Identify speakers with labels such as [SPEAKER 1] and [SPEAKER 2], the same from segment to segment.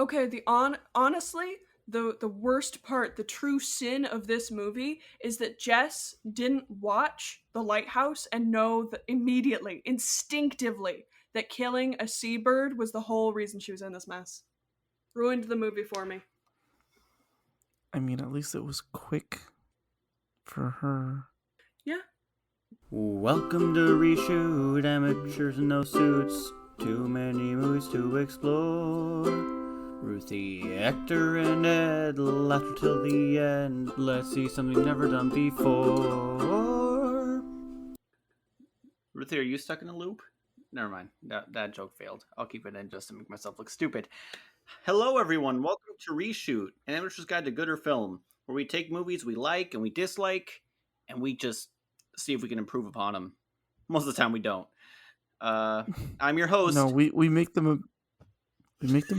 [SPEAKER 1] Okay, honestly, the worst part, the true sin of this movie is that Jess didn't watch The Lighthouse and know immediately, instinctively, that killing a seabird was the whole reason she was in this mess. Ruined the movie for me.
[SPEAKER 2] I mean, at least it was quick for her.
[SPEAKER 1] Yeah.
[SPEAKER 3] Welcome to Reshoot, amateurs in no suits. Too many movies to explore. Ruthie, Hector, and Ed, laughter till the end. Let's see something never done before. Ruthie, are you stuck in a loop? Never mind. That joke failed. I'll keep it in just to make myself look stupid. Hello, everyone. Welcome to Reshoot, an amateur's guide to gooder film, where we take movies we like and we dislike, and we just see if we can improve upon them. Most of the time, we don't. I'm your host.
[SPEAKER 2] No, we make them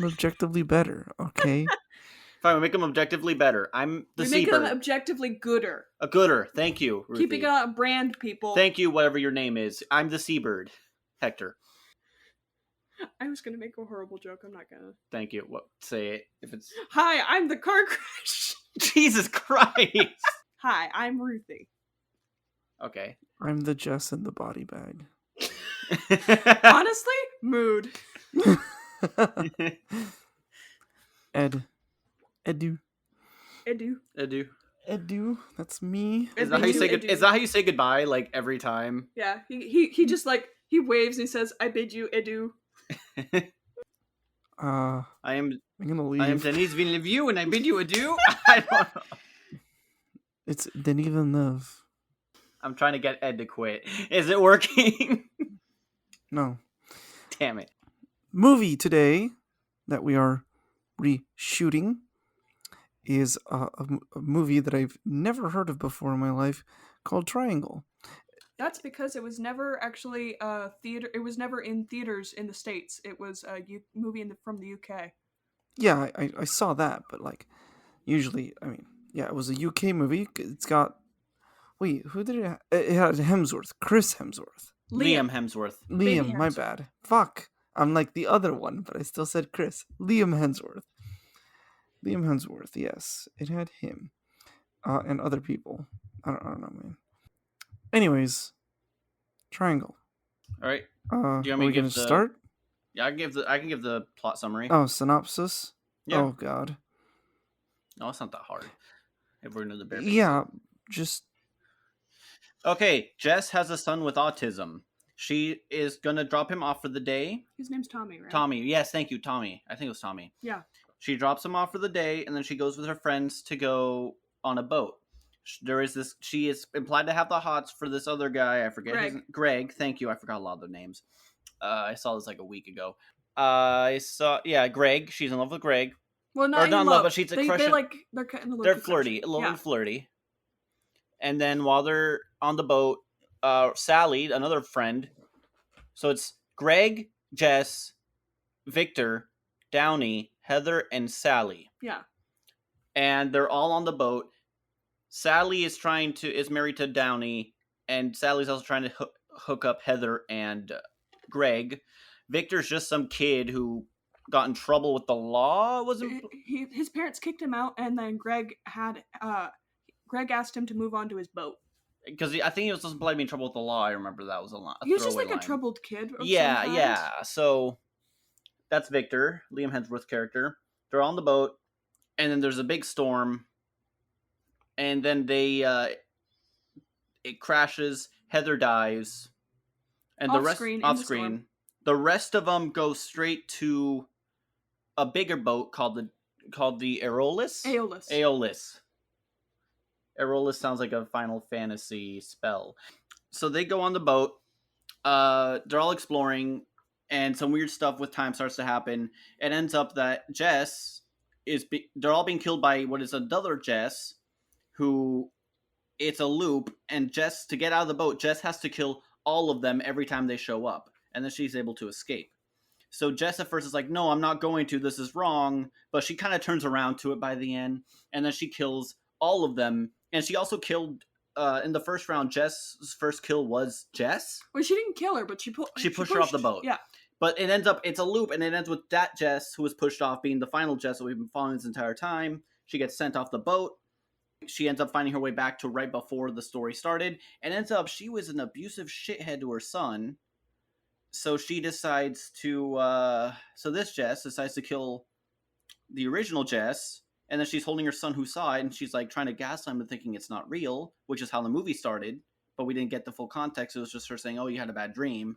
[SPEAKER 2] objectively better. Okay.
[SPEAKER 3] Fine, we make them objectively better. I'm the
[SPEAKER 1] We
[SPEAKER 3] seabird.
[SPEAKER 1] make them objectively gooder.
[SPEAKER 3] A gooder. Thank you, Ruthie.
[SPEAKER 1] Keeping it on brand, people.
[SPEAKER 3] Thank you, whatever your name is. I'm the seabird, Hector.
[SPEAKER 1] I was gonna make a horrible joke. I'm not gonna.
[SPEAKER 3] Thank you. What? Say it if it's.
[SPEAKER 1] Hi, I'm the car crash.
[SPEAKER 3] Jesus Christ.
[SPEAKER 1] Hi, I'm Ruthie.
[SPEAKER 3] Okay.
[SPEAKER 2] I'm the Jess in the body bag.
[SPEAKER 1] Honestly, mood.
[SPEAKER 2] Edu.
[SPEAKER 3] Edu.
[SPEAKER 2] That's me.
[SPEAKER 3] Is that how you say good? Is that how you say goodbye? Like every time?
[SPEAKER 1] Yeah. He just like he waves and he says, "I bid you adieu."
[SPEAKER 3] I'm
[SPEAKER 2] gonna leave.
[SPEAKER 3] I am Denis Villeneuve, and I bid you adieu. I don't know.
[SPEAKER 2] It's Denis Villeneuve.
[SPEAKER 3] I'm trying to get Ed to quit. Is it working?
[SPEAKER 2] No.
[SPEAKER 3] Damn it.
[SPEAKER 2] Movie today that we are reshooting is a movie that I've never heard of before in my life called Triangle.
[SPEAKER 1] That's because it was never actually theater. It was never in theaters in the States. It was a movie from the UK.
[SPEAKER 2] Yeah, I saw that, but like, usually, I mean, yeah, it was a UK movie. It's got, wait, who did it have? It had Hemsworth, Chris Hemsworth.
[SPEAKER 3] Liam Hemsworth.
[SPEAKER 2] Liam, my bad. Fuck. I'm like the other one, but I still said Chris. Liam Hemsworth, yes. It had him. And other people. I don't know, man. Anyways, Triangle.
[SPEAKER 3] All right.
[SPEAKER 2] Do you want me to start?
[SPEAKER 3] Yeah, I can give the plot summary.
[SPEAKER 2] Oh, synopsis?
[SPEAKER 3] Yeah.
[SPEAKER 2] Oh, God.
[SPEAKER 3] No, it's not that hard. If we're into the bare
[SPEAKER 2] Yeah, just...
[SPEAKER 3] Okay, Jess has a son with autism. She is going to drop him off for the day.
[SPEAKER 1] His name's Tommy, right?
[SPEAKER 3] Tommy. Yes, thank you, Tommy. I think it was Tommy.
[SPEAKER 1] Yeah.
[SPEAKER 3] She drops him off for the day, and then she goes with her friends to go on a boat. She is implied to have the hots for this other guy. I forget Greg. Thank you. I forgot a lot of their names. I saw this like a week ago. Greg. She's in love with Greg.
[SPEAKER 1] Well, not in love,
[SPEAKER 3] but she's a crush.
[SPEAKER 1] They're kind of
[SPEAKER 3] they're flirty, a little flirty. And then while they're on the boat, Sally, another friend. So it's Greg, Jess, Victor, Downey, Heather, and Sally.
[SPEAKER 1] Yeah.
[SPEAKER 3] And they're all on the boat. Sally is married to Downey, and Sally's also trying to hook up Heather and Greg. Victor's just some kid who got in trouble with the law.
[SPEAKER 1] His parents kicked him out, and then Greg asked him to move on to his boat.
[SPEAKER 3] Because I think he was supposed to be in trouble with the law. I remember that was a lot.
[SPEAKER 1] He was just like a troubled kid.
[SPEAKER 3] Yeah. So that's Victor, Liam Hemsworth's character. They're on the boat, and then there's a big storm. And then it crashes. Heather dies, and the rest off screen. The rest of them go straight to a bigger boat called the Aeolus. Aeolus sounds like a Final Fantasy spell. So they go on the boat. They're all exploring, and some weird stuff with time starts to happen. It ends up that Jess they're all being killed by what is another Jess. Who it's a loop, and Jess, to get out of the boat, Jess has to kill all of them every time they show up, and then she's able to escape. So Jess at first is like, no, I'm not going to, this is wrong, but she kind of turns around to it by the end, and then she kills all of them, and she also killed, in the first round, Jess's first kill was Jess.
[SPEAKER 1] Well, she didn't kill her, but she pushed
[SPEAKER 3] her off the boat.
[SPEAKER 1] Yeah.
[SPEAKER 3] But it ends up, it's a loop, and it ends with that Jess, who was pushed off, being the final Jess that we've been following this entire time. She gets sent off the boat. She ends up finding her way back to right before the story started, and ends up, she was an abusive shithead to her son. So she decides to, so this Jess decides to kill the original Jess, and then she's holding her son who saw it, and she's like trying to gaslight him and thinking it's not real, which is how the movie started, but we didn't get the full context. It was just her saying, oh, you had a bad dream.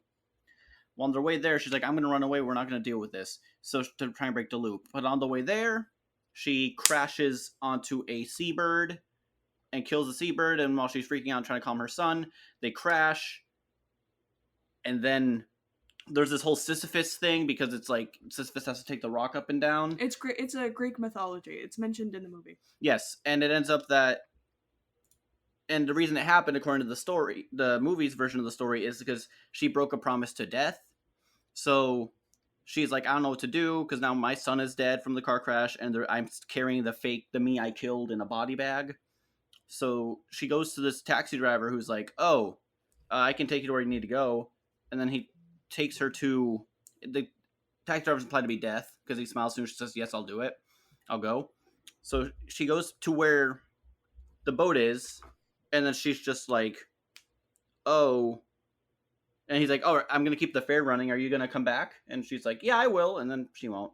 [SPEAKER 3] Well, on their way there, she's like, I'm going to run away. We're not going to deal with this. So to try and break the loop. But on the way there, she crashes onto a seabird and kills the seabird. And while she's freaking out and trying to calm her son, they crash. And then there's this whole Sisyphus thing, because it's like Sisyphus has to take the rock up and down.
[SPEAKER 1] It's great. It's a Greek mythology. It's mentioned in the movie.
[SPEAKER 3] Yes, and it ends up that, and the reason it happened, according to the story, the movie's version of the story, is because she broke a promise to death. So she's like, I don't know what to do, because now my son is dead from the car crash, and I'm carrying the me I killed in a body bag. So she goes to this taxi driver who's like, oh, I can take you to where you need to go. And then he takes her to, the taxi driver's implied to be death, because he smiles soon. She says, yes, I'll do it. I'll go. So she goes to where the boat is, and then she's just like, oh. And he's like, oh, I'm going to keep the fair running. Are you going to come back? And she's like, yeah, I will. And then she won't.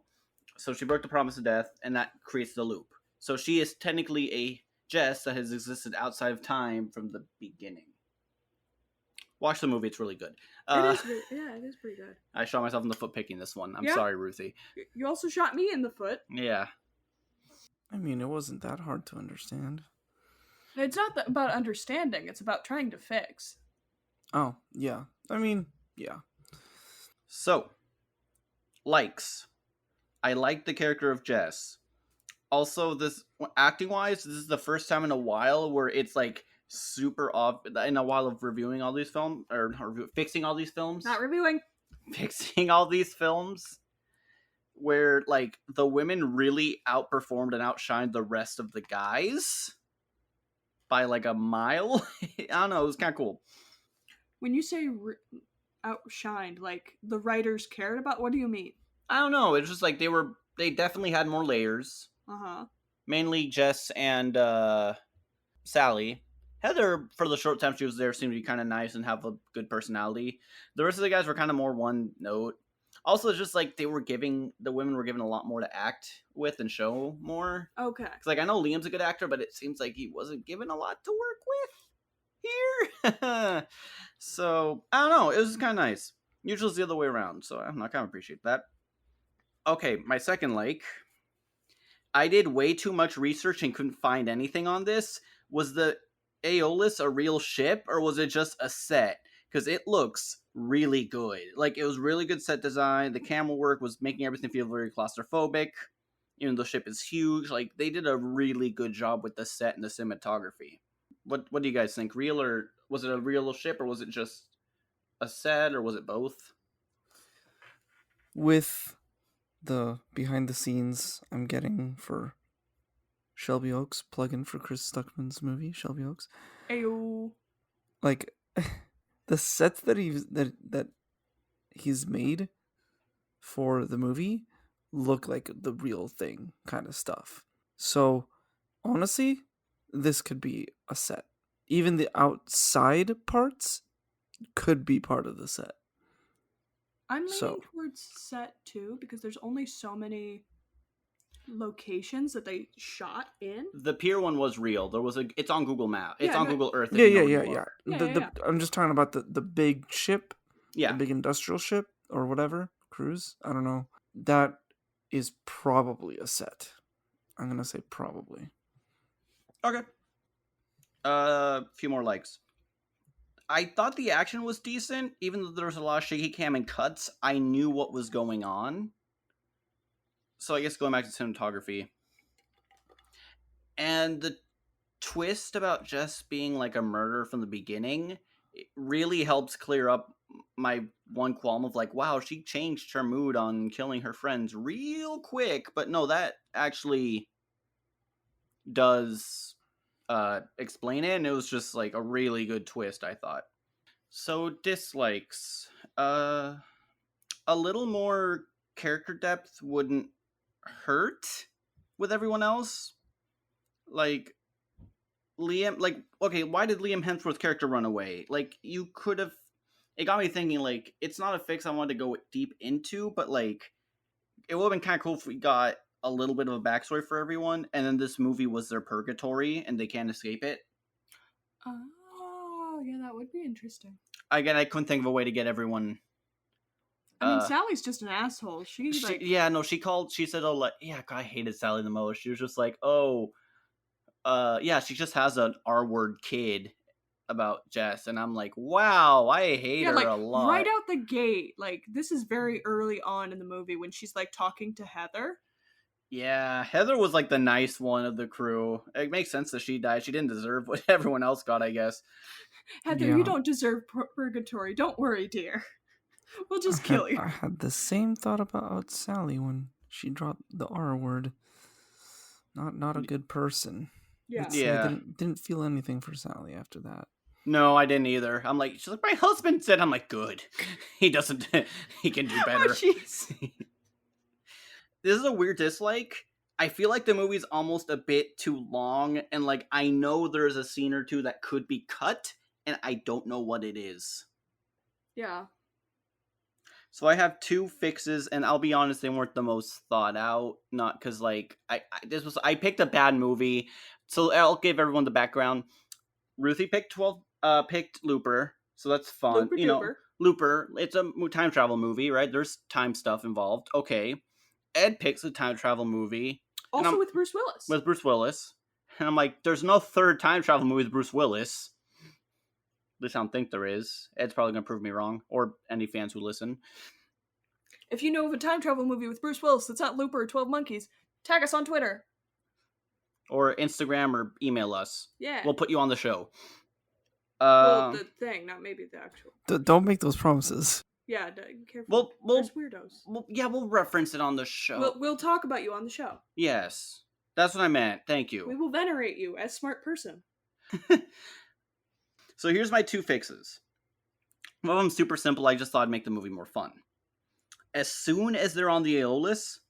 [SPEAKER 3] So she broke the promise of death, and that creates the loop. So she is technically a Jess that has existed outside of time from the beginning. Watch the movie. It's really good.
[SPEAKER 1] It is pretty good.
[SPEAKER 3] I shot myself in the foot picking this one. I'm
[SPEAKER 1] Yeah.
[SPEAKER 3] sorry, Ruthie.
[SPEAKER 1] You also shot me in the foot.
[SPEAKER 3] Yeah.
[SPEAKER 2] I mean, it wasn't that hard to understand.
[SPEAKER 1] It's not about understanding. It's about trying to fix.
[SPEAKER 2] Oh, yeah. I mean, yeah.
[SPEAKER 3] So, likes. I like the character of Jess. Also, this, acting-wise, this is the first time in a while where it's like super off, in a while of reviewing all these films, or fixing all these films.
[SPEAKER 1] Not reviewing.
[SPEAKER 3] Fixing all these films, where like the women really outperformed and outshined the rest of the guys by like a mile. I don't know, it was kind of cool.
[SPEAKER 1] When you say outshined, like the writers cared about, what do you mean?
[SPEAKER 3] I don't know, it's just like they definitely had more layers. Mainly Jess and Sally. Heather, for the short time she was there, seemed to be kind of nice and have a good personality. The rest of the guys were kind of more one note. Also, it's just like the women were given a lot more to act with and show more.
[SPEAKER 1] Okay.
[SPEAKER 3] It's like, I know Liam's a good actor, but it seems like he wasn't given a lot to work with here. So, I don't know. It was kind of nice. Usually it's the other way around, so I kind of appreciate that. Okay, my second like. I did way too much research and couldn't find anything on this. Was the Aeolus a real ship, or was it just a set? Because it looks really good. Like, it was really good set design. The camera work was making everything feel very claustrophobic. Even though the ship is huge. Like, they did a really good job with the set and the cinematography. What do you guys think? Real, or was it a real ship, or was it just a set, or was it both?
[SPEAKER 2] With the behind the scenes I'm getting for Shelby Oaks, plug-in for Chris Stuckman's movie Shelby Oaks.
[SPEAKER 1] Ayo.
[SPEAKER 2] Like the sets that he's made for the movie look like the real thing kind of stuff. So honestly, this could be a set. Even the outside parts could be part of the set.
[SPEAKER 1] I'm leaning towards set too, because there's only so many locations that they shot in.
[SPEAKER 3] The pier one was real. It's on Google Map. It's on Google Earth.
[SPEAKER 2] Yeah. I'm just talking about the big ship.
[SPEAKER 3] Yeah.
[SPEAKER 2] The big industrial ship or whatever. Cruise. I don't know. That is probably a set. I'm going to say probably.
[SPEAKER 3] Okay. A few more likes. I thought the action was decent, even though there was a lot of shaky cam and cuts. I knew what was going on. So I guess going back to cinematography. And the twist about Jess being like a murderer from the beginning, it really helps clear up my one qualm of like, wow, she changed her mood on killing her friends real quick. But no, that actually does explain it, and it was just like a really good twist, I thought. So dislikes. a little more character depth wouldn't hurt with everyone else. Like Liam, like, okay, why did Liam Hemsworth's character run away? Like, you could have. It got me thinking. Like, it's not a fix I wanted to go deep into, but like, it would have been kind of cool if we got a little bit of a backstory for everyone, and then this movie was their purgatory, and they can't escape it.
[SPEAKER 1] Oh, yeah, that would be interesting.
[SPEAKER 3] Again, I couldn't think of a way to get everyone.
[SPEAKER 1] I mean, Sally's just an asshole. She said,
[SPEAKER 3] Oh, like, yeah, God, I hated Sally the most. She was just like, oh, yeah, she just has an R-word kid about Jess, and I'm like, wow, I hate her
[SPEAKER 1] like,
[SPEAKER 3] a lot.
[SPEAKER 1] right out the gate. Like, this is very early on in the movie when she's like talking to Heather.
[SPEAKER 3] Yeah, Heather was like the nice one of the crew. It makes sense that she died. She didn't deserve what everyone else got, I guess.
[SPEAKER 1] Heather, you don't deserve purgatory. Don't worry, dear. We'll just kill you.
[SPEAKER 2] I had the same thought about Sally when she dropped the R word. Not a good person.
[SPEAKER 1] Yeah.
[SPEAKER 3] Yeah.
[SPEAKER 2] I didn't feel anything for Sally after that.
[SPEAKER 3] No, I didn't either. I'm like, she's like, my husband said. I'm like, good. He doesn't. He can do better.
[SPEAKER 1] Oh, jeez.
[SPEAKER 3] This is a weird dislike. I feel like the movie's almost a bit too long, and like I know there's a scene or two that could be cut, and I don't know what it is.
[SPEAKER 1] Yeah.
[SPEAKER 3] So I have two fixes, and I'll be honest, they weren't the most thought out. Not because like I picked a bad movie, so I'll give everyone the background. Ruthie picked Looper, so that's fun.
[SPEAKER 1] Looper.
[SPEAKER 3] Looper. It's a time travel movie, right? There's time stuff involved. Okay. Ed picks a time travel movie.
[SPEAKER 1] Also with Bruce Willis.
[SPEAKER 3] With Bruce Willis. And I'm like, there's no third time travel movie with Bruce Willis. At least I don't think there is. Ed's probably going to prove me wrong. Or any fans who listen.
[SPEAKER 1] If you know of a time travel movie with Bruce Willis that's not Looper or 12 Monkeys, tag us on Twitter.
[SPEAKER 3] Or Instagram or email us.
[SPEAKER 1] Yeah.
[SPEAKER 3] We'll put you on the show.
[SPEAKER 1] Well, the thing, not maybe the actual.
[SPEAKER 2] Don't make those promises.
[SPEAKER 1] Yeah, careful. There's weirdos.
[SPEAKER 3] We'll reference it on the show.
[SPEAKER 1] We'll talk about you on the show.
[SPEAKER 3] Yes. That's what I meant. Thank you.
[SPEAKER 1] We will venerate you as smart person.
[SPEAKER 3] So here's my two fixes. One of them super simple. I just thought I'd make the movie more fun. As soon as they're on the Aeolus,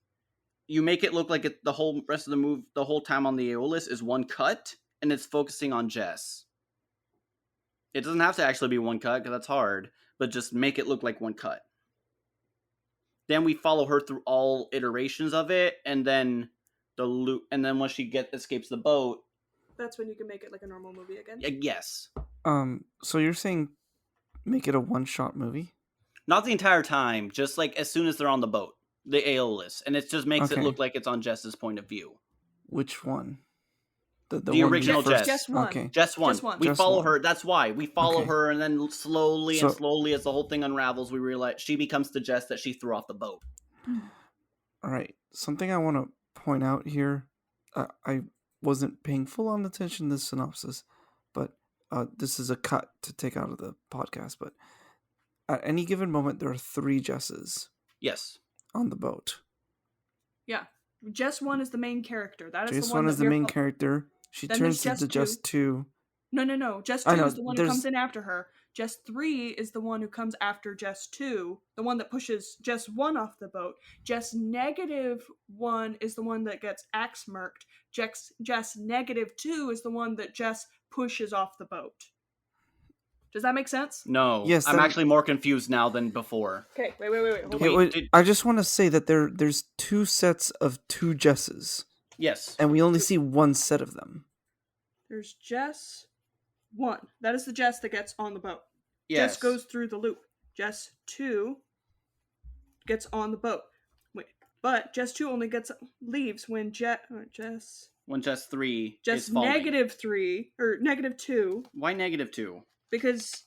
[SPEAKER 3] you make it look like the whole rest of the movie, the whole time on the Aeolus is one cut, and it's focusing on Jess. It doesn't have to actually be one cut, because that's hard, but just make it look like one cut. Then we follow her through all iterations of it, and then the loop, and then when she escapes the boat,
[SPEAKER 1] that's when you can make it like a normal movie again.
[SPEAKER 3] Yes.
[SPEAKER 2] So you're saying make it a one-shot movie?
[SPEAKER 3] Not the entire time, just like as soon as they're on the boat, the Aeolus, and it just makes it look like it's on Jess's point of view.
[SPEAKER 2] Which one?
[SPEAKER 3] The original Jess.
[SPEAKER 1] Jess 1.
[SPEAKER 2] Okay.
[SPEAKER 3] Jess 1. We follow her. That's why. We follow her, and then slowly and slowly, as the whole thing unravels, we realize she becomes the Jess that she threw off the boat.
[SPEAKER 2] All right. Something I want to point out here. I wasn't paying full on attention to the synopsis, but this is a cut to take out of the podcast. But at any given moment, there are 3 Jesses.
[SPEAKER 3] Yes.
[SPEAKER 2] On the boat.
[SPEAKER 1] Yeah. Jess 1 is the main character. That is
[SPEAKER 2] Jess
[SPEAKER 1] the one
[SPEAKER 2] 1 is the main character. She
[SPEAKER 1] then
[SPEAKER 2] turns
[SPEAKER 1] Jess
[SPEAKER 2] into Jess 2.
[SPEAKER 1] No. Jess 2 is the one who comes in after her. Jess 3 is the one who comes after Jess 2, the one that pushes Jess 1 off the boat. Jess -1 is the one that gets axe-merked. Jess -2 is the one that Jess pushes off the boat. Does that make sense?
[SPEAKER 3] No. Yes. I'm actually more confused now than before.
[SPEAKER 1] Okay, wait.
[SPEAKER 2] I just want to say that there's 2 sets of 2 Jesses.
[SPEAKER 3] Yes.
[SPEAKER 2] And we only see one set of them.
[SPEAKER 1] There's Jess 1. That is the Jess that gets on the boat.
[SPEAKER 3] Yes.
[SPEAKER 1] Jess goes through the loop. Jess 2 gets on the boat. Wait, but Jess 2 only leaves when Jess
[SPEAKER 3] 3
[SPEAKER 1] Jess
[SPEAKER 3] is falling.
[SPEAKER 1] -3 or -2.
[SPEAKER 3] Why -2?
[SPEAKER 1] Because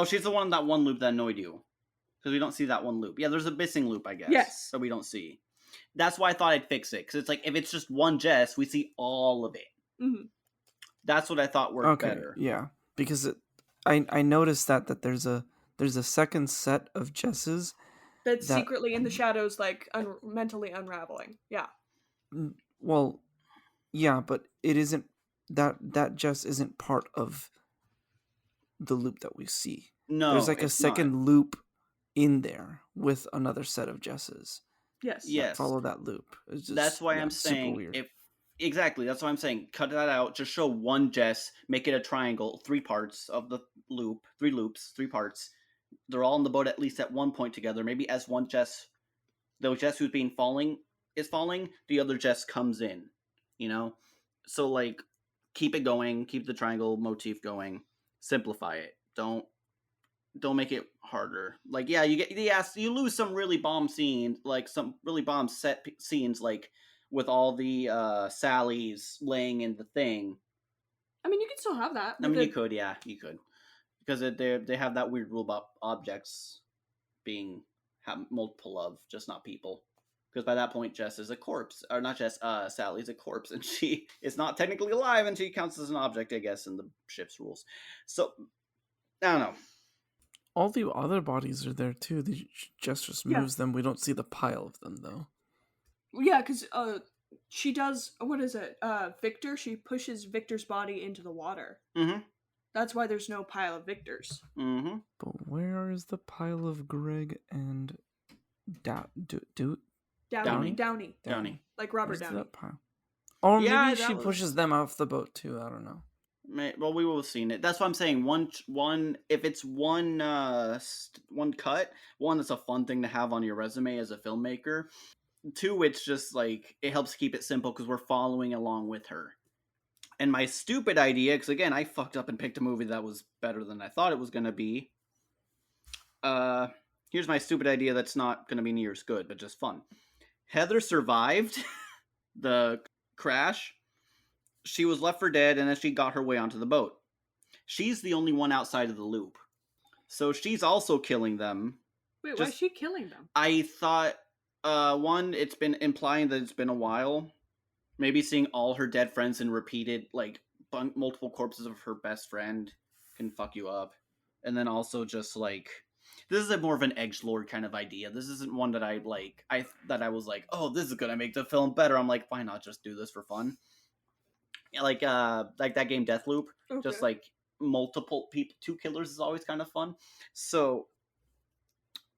[SPEAKER 3] she's the one in that one loop that annoyed you. Because we don't see that one loop. Yeah, there's a missing loop, I guess.
[SPEAKER 1] Yes.
[SPEAKER 3] That we don't see. That's why I thought I'd fix it. Because it's like, if it's just one Jess, we see all of it.
[SPEAKER 1] Mm-hmm.
[SPEAKER 3] That's what I thought worked better.
[SPEAKER 2] Yeah. Because I noticed that there's a second set of Jesses.
[SPEAKER 1] That's secretly in the shadows, like mentally unraveling. Yeah.
[SPEAKER 2] Well, yeah, but it isn't, that Jess isn't part of the loop that we see.
[SPEAKER 3] No,
[SPEAKER 2] there's like a second loop in there with another set of Jesses
[SPEAKER 1] Yes.
[SPEAKER 2] that
[SPEAKER 3] Yes.
[SPEAKER 2] follow that loop. It's just,
[SPEAKER 3] That's why I'm
[SPEAKER 2] super
[SPEAKER 3] saying
[SPEAKER 2] weird.
[SPEAKER 3] exactly. That's why I'm saying cut that out. Just show one Jess, make it a triangle, 3 parts of the loop, 3 loops, 3 parts. They're all on the boat at least at one point together. Maybe as one Jess, the Jess who's being falling is falling, the other Jess comes in. You know, so like keep it going, keep the triangle motif going, simplify it. Don't make it harder. Like, yeah, you lose some really bomb scenes, like some really bomb scenes, like with all the Sallys laying in the thing.
[SPEAKER 1] I mean, you can still have that.
[SPEAKER 3] I mean, you could, because they have that weird rule about objects being have multiple of, just not people. Because by that point, Jess is a corpse, or not Jess. Sally's a corpse, and she is not technically alive, and she counts as an object, I guess, in the ship's rules. So I don't know.
[SPEAKER 2] All the other bodies are there too. Just
[SPEAKER 1] Yeah.
[SPEAKER 2] moves them. We don't see the pile of them though.
[SPEAKER 1] Yeah, because she does. What is it? Victor. She pushes Victor's body into the water.
[SPEAKER 3] Mm-hmm.
[SPEAKER 1] That's why there's no pile of Victors.
[SPEAKER 3] Mm-hmm.
[SPEAKER 2] But where is the pile of Greg and
[SPEAKER 1] Downey. Like Robert
[SPEAKER 2] Where's
[SPEAKER 1] Downey.
[SPEAKER 2] that pile? Or
[SPEAKER 3] Yeah,
[SPEAKER 2] maybe
[SPEAKER 3] that
[SPEAKER 2] she
[SPEAKER 3] was-
[SPEAKER 2] pushes them off the boat too. I don't know.
[SPEAKER 3] Well, we will have seen it. That's what I'm saying. One. If it's one cut, one that's a fun thing to have on your resume as a filmmaker. 2, it's just like it helps keep it simple because we're following along with her. And my stupid idea, because again, I fucked up and picked a movie that was better than I thought it was gonna be. Here's my stupid idea that's not gonna be near as good, but just fun. Heather survived the crash. She was left for dead, and then she got her way onto the boat. She's the only one outside of the loop. So she's also killing them.
[SPEAKER 1] Wait, why is she killing them?
[SPEAKER 3] I thought, one, it's been implying that it's been a while. Maybe seeing all her dead friends and repeated, like, multiple corpses of her best friend can fuck you up. And then also just, like, this is more of an edgelord kind of idea. This isn't one that I was like, oh, this is gonna make the film better. I'm like, why not just do this for fun? Like that game Deathloop,
[SPEAKER 1] Okay.
[SPEAKER 3] just like multiple people, 2 killers is always kind of fun. So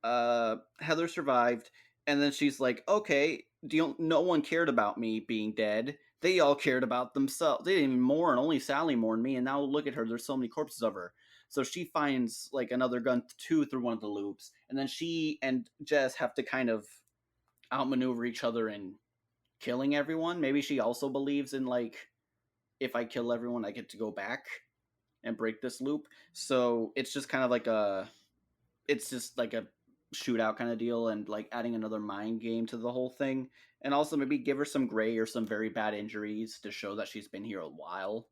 [SPEAKER 3] Heather survived, and then she's like, okay, no one cared about me being dead. They all cared about themselves. They didn't even mourn. Only Sally mourned me, and now look at her. There's so many corpses of her. So she finds like another gun through one of the loops, and then she and Jess have to kind of outmaneuver each other in killing everyone. Maybe she also believes in like, if I kill everyone, I get to go back and break this loop. So it's just kind of like it's just like a shootout kind of deal, and like adding another mind game to the whole thing. And also maybe give her some gray or some very bad injuries to show that she's been here a while.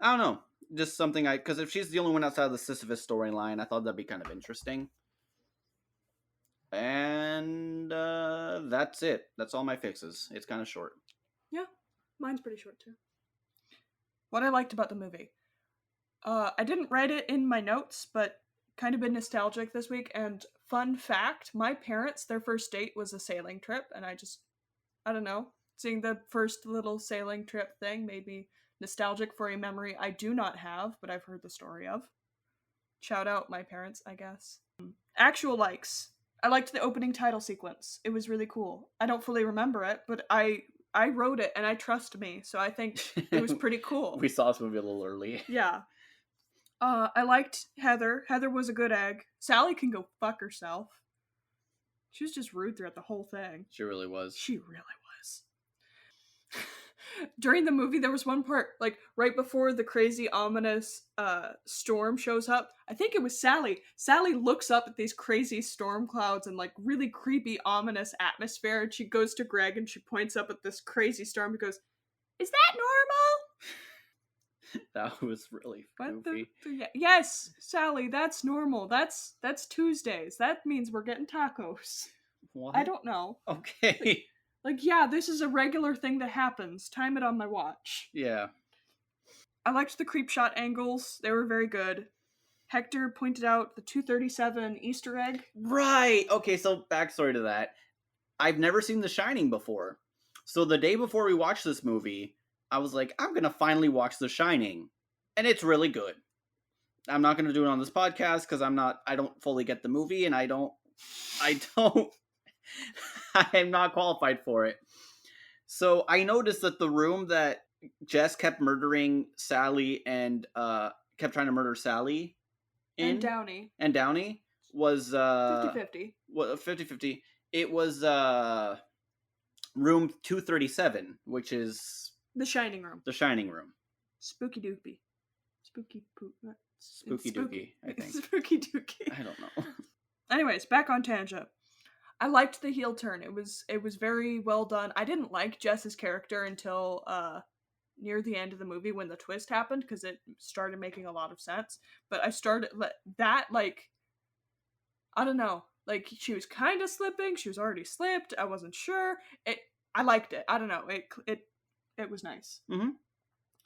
[SPEAKER 3] I don't know. Just something because if she's the only one outside of the Sisyphus storyline, I thought that'd be kind of interesting. And that's it. That's all my fixes. It's kind of short.
[SPEAKER 1] Yeah, mine's pretty short too. What I liked about the movie. I didn't write it in my notes, but kind of been nostalgic this week. And fun fact, my parents, their first date was a sailing trip, and I don't know, seeing the first little sailing trip thing made me nostalgic for a memory I do not have, but I've heard the story of. Shout out my parents, I guess. Actual likes. I liked the opening title sequence. It was really cool. I don't fully remember it, but I wrote it and I trust me, so I think it was pretty cool.
[SPEAKER 3] We saw this movie a little early.
[SPEAKER 1] Yeah. I liked Heather. Heather was a good egg. Sally can go fuck herself. She was just rude throughout the whole thing.
[SPEAKER 3] She really was.
[SPEAKER 1] She really was. During the movie, there was one part, like, right before the crazy, ominous storm shows up. I think it was Sally. Sally looks up at these crazy storm clouds and, like, really creepy, ominous atmosphere, and she goes to Greg and she points up at this crazy storm and goes, "Is that normal?"
[SPEAKER 3] That was really goofy.
[SPEAKER 1] Yes, Sally, that's normal. That's Tuesdays. That means we're getting tacos.
[SPEAKER 3] What?
[SPEAKER 1] I don't know.
[SPEAKER 3] Okay.
[SPEAKER 1] Like, yeah, this is a regular thing that happens. Time it on my watch.
[SPEAKER 3] Yeah.
[SPEAKER 1] I liked the creep shot angles. They were very good. Hector pointed out the 237 Easter egg.
[SPEAKER 3] Right. Okay, so backstory to that. I've never seen The Shining before. So the day before we watched this movie, I was like, I'm going to finally watch The Shining. And it's really good. I'm not going to do it on this podcast because I don't fully get the movie, and I don't, I am not qualified for it. So I noticed that the room that Jess kept murdering Sally and kept trying to murder Sally in
[SPEAKER 1] And Downey.
[SPEAKER 3] and Downey was
[SPEAKER 1] 50-50.
[SPEAKER 3] 50-50. It was room 237, which is
[SPEAKER 1] The Shining Room.
[SPEAKER 3] the Shining Room.
[SPEAKER 1] Spooky Doopy. Spooky poop.
[SPEAKER 3] Spooky Dookie, I think.
[SPEAKER 1] Spooky Dookie.
[SPEAKER 3] I don't know.
[SPEAKER 1] Anyways, back on tangent. I liked the heel turn. It was very well done. I didn't like Jess's character until near the end of the movie when the twist happened, because it started making a lot of sense. But I started that, like, I don't know, like, she was kind of slipping. She was already slipped. I wasn't sure. I liked it. I don't know. It was nice.
[SPEAKER 3] Mm-hmm.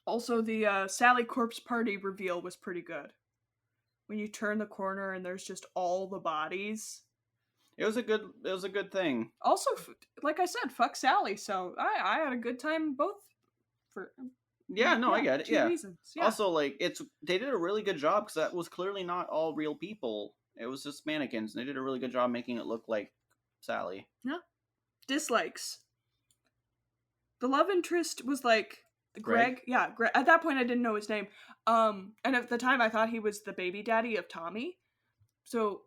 [SPEAKER 1] Also, the Sally Corpse Party reveal was pretty good. When you turn the corner and there's just all the bodies.
[SPEAKER 3] It was a good thing.
[SPEAKER 1] Also, like I said, fuck Sally. So I had a good time both for.
[SPEAKER 3] Yeah, no, I get it.
[SPEAKER 1] Two
[SPEAKER 3] Yeah.
[SPEAKER 1] reasons. Yeah.
[SPEAKER 3] Also, like, they did a really good job because that was clearly not all real people. It was just mannequins. They did a really good job making it look like Sally.
[SPEAKER 1] Yeah. Dislikes. The love interest was like Greg. Yeah, Greg. At that point, I didn't know his name. And at the time, I thought he was the baby daddy of Tommy. So,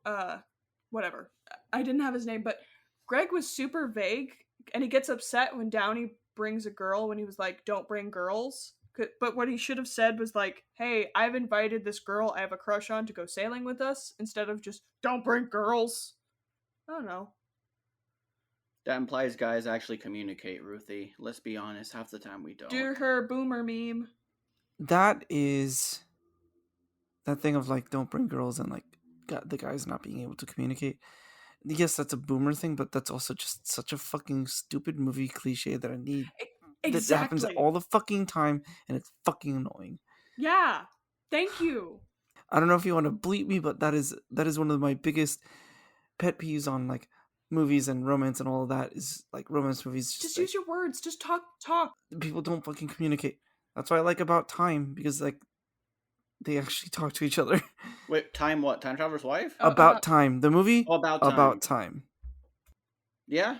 [SPEAKER 1] whatever. I didn't have his name, but Greg was super vague, and he gets upset when Downey brings a girl when he was like, "Don't bring girls." But what he should have said was like, "Hey, I've invited this girl I have a crush on to go sailing with us," instead of just, "Don't bring girls." I don't know.
[SPEAKER 3] That implies guys actually communicate, Ruthie. Let's be honest, half the time we don't.
[SPEAKER 1] Do her boomer meme.
[SPEAKER 2] That is that thing of like, don't bring girls and like the guys not being able to communicate. Yes, that's a boomer thing, but that's also just such a fucking stupid movie cliche that I need.
[SPEAKER 1] Exactly.
[SPEAKER 2] That happens all the fucking time, and it's fucking annoying.
[SPEAKER 1] Yeah. Thank you.
[SPEAKER 2] I don't know if you want to bleep me, but that is one of my biggest pet peeves on like movies and romance and all of that is like romance movies.
[SPEAKER 1] Just
[SPEAKER 2] like,
[SPEAKER 1] use your words. Just talk.
[SPEAKER 2] People don't fucking communicate. That's what I like about Time, because like they actually talk to each other.
[SPEAKER 3] Wait, Time what? Time Traveler's Wife?
[SPEAKER 2] About Time, the movie.
[SPEAKER 3] Oh, About Time.
[SPEAKER 2] About Time.
[SPEAKER 3] Yeah.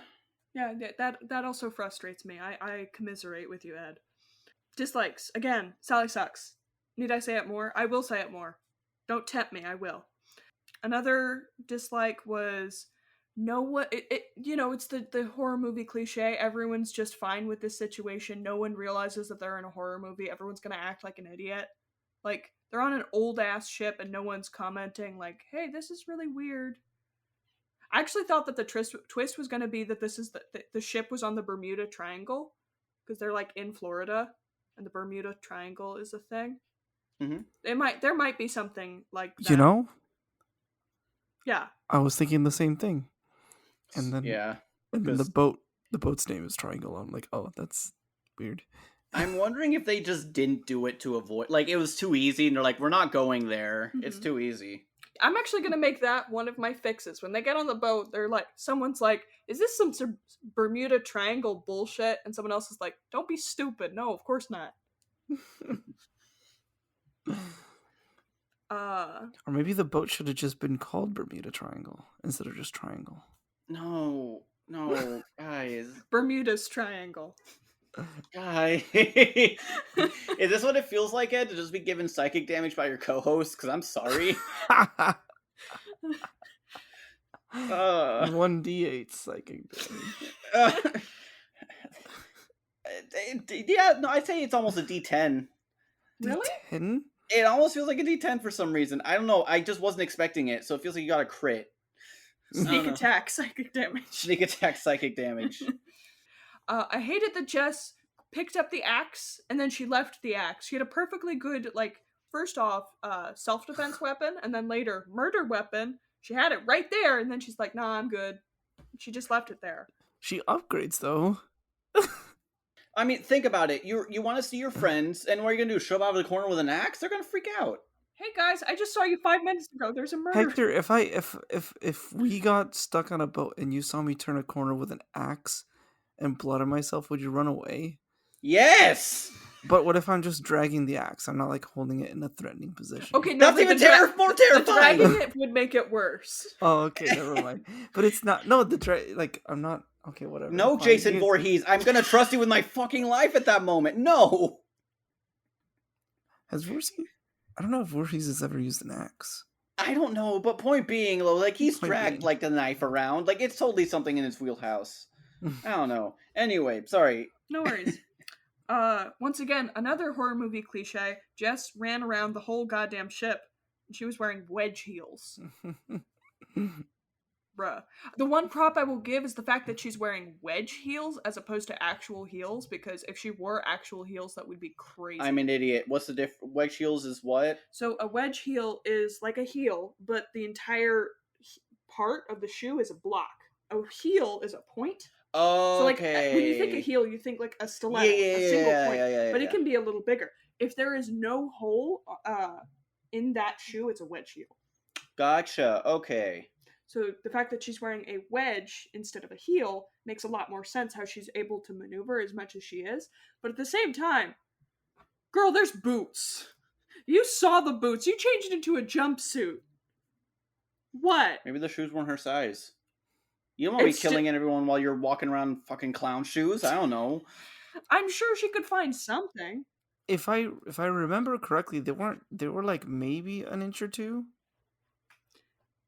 [SPEAKER 1] Yeah, that also frustrates me. I commiserate with you, Ed. Dislikes. Again, Sally sucks. Need I say it more? I will say it more. Don't tempt me, I will. Another dislike was it's the horror movie cliche. Everyone's just fine with this situation. No one realizes that they're in a horror movie. Everyone's gonna act like an idiot. Like, they're on an old ass ship and no one's commenting like, "Hey, this is really weird." I actually thought that the twist was going to be that this is the ship was on the Bermuda Triangle, because they're like in Florida and the Bermuda Triangle is a thing.
[SPEAKER 3] Mm-hmm.
[SPEAKER 1] There might be something like that.
[SPEAKER 2] You know?
[SPEAKER 1] Yeah.
[SPEAKER 2] I was thinking the same thing. And then and then the boat's name is Triangle. I'm like, "Oh, that's weird."
[SPEAKER 3] I'm wondering if they just didn't do it to avoid, like, it was too easy and they're like, "We're not going there. Mm-hmm. It's too easy."
[SPEAKER 1] I'm actually going to make that one of my fixes. When they get on the boat, they're like, someone's like, "Is this some Bermuda Triangle bullshit?" And someone else is like, "Don't be stupid. No, of course not."
[SPEAKER 2] Or maybe the boat should have just been called Bermuda Triangle instead of just Triangle.
[SPEAKER 3] No, guys.
[SPEAKER 1] Bermuda's Triangle.
[SPEAKER 3] Guys. Is this what it feels like, Ed, to just be given psychic damage by your co-host? Because I'm sorry.
[SPEAKER 2] 1d8 psychic damage.
[SPEAKER 3] Yeah, no, I'd say it's almost a D10.
[SPEAKER 1] Really?
[SPEAKER 2] D10?
[SPEAKER 3] It almost feels like a D10 for some reason. I don't know. I just wasn't expecting it, so it feels like you got a crit.
[SPEAKER 1] Sneak attack, psychic damage.
[SPEAKER 3] Sneak attack, psychic damage.
[SPEAKER 1] I hated that Jess picked up the axe and then she left the axe. She had a perfectly good, like, first off, self-defense weapon, and then later, murder weapon. She had it right there, and then she's like, "Nah, I'm good." She just left it there.
[SPEAKER 2] She upgrades, though.
[SPEAKER 3] I mean, think about it. You want to see your friends, and what are you going to do? Shove out of the corner with an axe? They're going to freak out.
[SPEAKER 1] Hey guys, I just saw you 5 minutes ago. There's a murder.
[SPEAKER 2] Hector, if we got stuck on a boat and you saw me turn a corner with an axe and blood on myself, would you run away?
[SPEAKER 3] Yes!
[SPEAKER 2] But what if I'm just dragging the axe? I'm not like holding it in a threatening position.
[SPEAKER 1] Okay, no,
[SPEAKER 3] That's
[SPEAKER 1] but
[SPEAKER 3] even more
[SPEAKER 1] the
[SPEAKER 3] terrifying.
[SPEAKER 1] dragging it would make it worse.
[SPEAKER 2] Oh, okay, never mind. But it's not. No, like I'm not. Okay, whatever.
[SPEAKER 3] No,
[SPEAKER 2] fine.
[SPEAKER 3] Jason Voorhees, I'm gonna trust you with my fucking life at that moment. No.
[SPEAKER 2] Has Voorhees? I don't know if Voorhees has ever used an axe.
[SPEAKER 3] I don't know, but point being, like he's
[SPEAKER 2] Point
[SPEAKER 3] dragged
[SPEAKER 2] being.
[SPEAKER 3] like a knife around. Like it's totally something in his wheelhouse. I don't know. Anyway, sorry.
[SPEAKER 1] No worries. Once again, another horror movie cliche. Jess ran around the whole goddamn ship, and she was wearing wedge heels. Bruh. The one prop I will give is the fact that she's wearing wedge heels as opposed to actual heels, because if she wore actual heels, that would be crazy.
[SPEAKER 3] I'm an idiot. What's the difference? Wedge heels is what?
[SPEAKER 1] So a wedge heel is like a heel, but the entire part of the shoe is a block. A heel is a point.
[SPEAKER 3] Oh,
[SPEAKER 1] So like
[SPEAKER 3] okay.
[SPEAKER 1] when you think a heel, you think like a stiletto, a single point. But it can be a little bigger. If there is no hole in that shoe, it's a wedge heel.
[SPEAKER 3] Gotcha. Okay.
[SPEAKER 1] So the fact that she's wearing a wedge instead of a heel makes a lot more sense how she's able to maneuver as much as she is. But at the same time, girl, there's boots. You saw the boots. You changed into a jumpsuit. What?
[SPEAKER 3] Maybe the shoes weren't her size. You don't want to be killing everyone while you're walking around in fucking clown shoes. I don't know.
[SPEAKER 1] I'm sure she could find something.
[SPEAKER 2] If I remember correctly, they were like maybe an inch or two.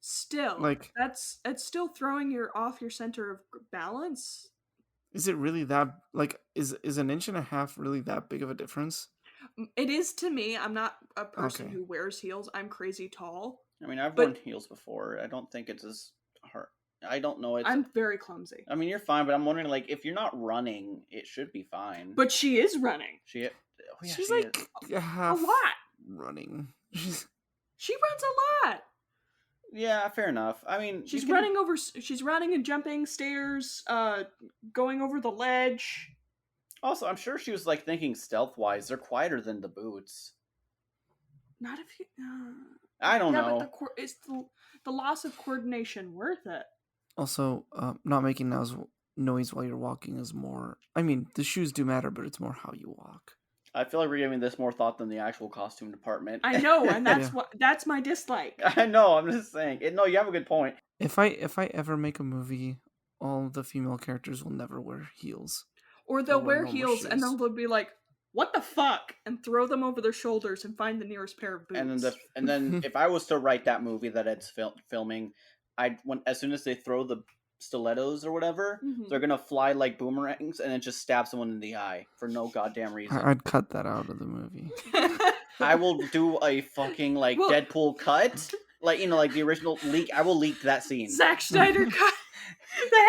[SPEAKER 1] Still,
[SPEAKER 2] like
[SPEAKER 1] that's still throwing you off your center of balance.
[SPEAKER 2] Is it really that like is an inch and a half really that big of a difference?
[SPEAKER 1] It is to me. I'm not a person who wears heels. I'm crazy tall.
[SPEAKER 3] I mean, I've worn heels before. I don't think it's as hard. I don't know.
[SPEAKER 1] I'm very clumsy.
[SPEAKER 3] I mean, you're fine, but I'm wondering, like, if you're not running, it should be fine.
[SPEAKER 1] But she is running.
[SPEAKER 2] She's like half
[SPEAKER 1] a lot
[SPEAKER 2] running.
[SPEAKER 1] She runs a lot.
[SPEAKER 3] Yeah, fair enough. I mean,
[SPEAKER 1] she's running and jumping stairs, going over the ledge.
[SPEAKER 3] Also, I'm sure she was like thinking stealth-wise. They're quieter than the boots.
[SPEAKER 1] Not if you.
[SPEAKER 3] I don't know.
[SPEAKER 1] But is the loss of coordination worth it?
[SPEAKER 2] Also, not making noise while you're walking is more. I mean, the shoes do matter, but it's more how you walk.
[SPEAKER 3] I feel like we're giving this more thought than the actual costume department.
[SPEAKER 1] I know, and that's my dislike.
[SPEAKER 3] I know. I'm just saying. No, you have a good point.
[SPEAKER 2] If I ever make a movie, all the female characters will never wear heels.
[SPEAKER 1] Or they'll wear heels shoes. And then they'll be like, "What the fuck?" and throw them over their shoulders and find the nearest pair of boots.
[SPEAKER 3] And then if I was to write that movie that it's filming, as soon as they throw the stilettos or whatever, they're gonna fly like boomerangs and then just stab someone in the eye for no goddamn reason.
[SPEAKER 2] I'd cut that out of the movie.
[SPEAKER 3] I will do a fucking Deadpool cut, like like the original leak. I will leak that scene.
[SPEAKER 1] Zack Snyder cut, the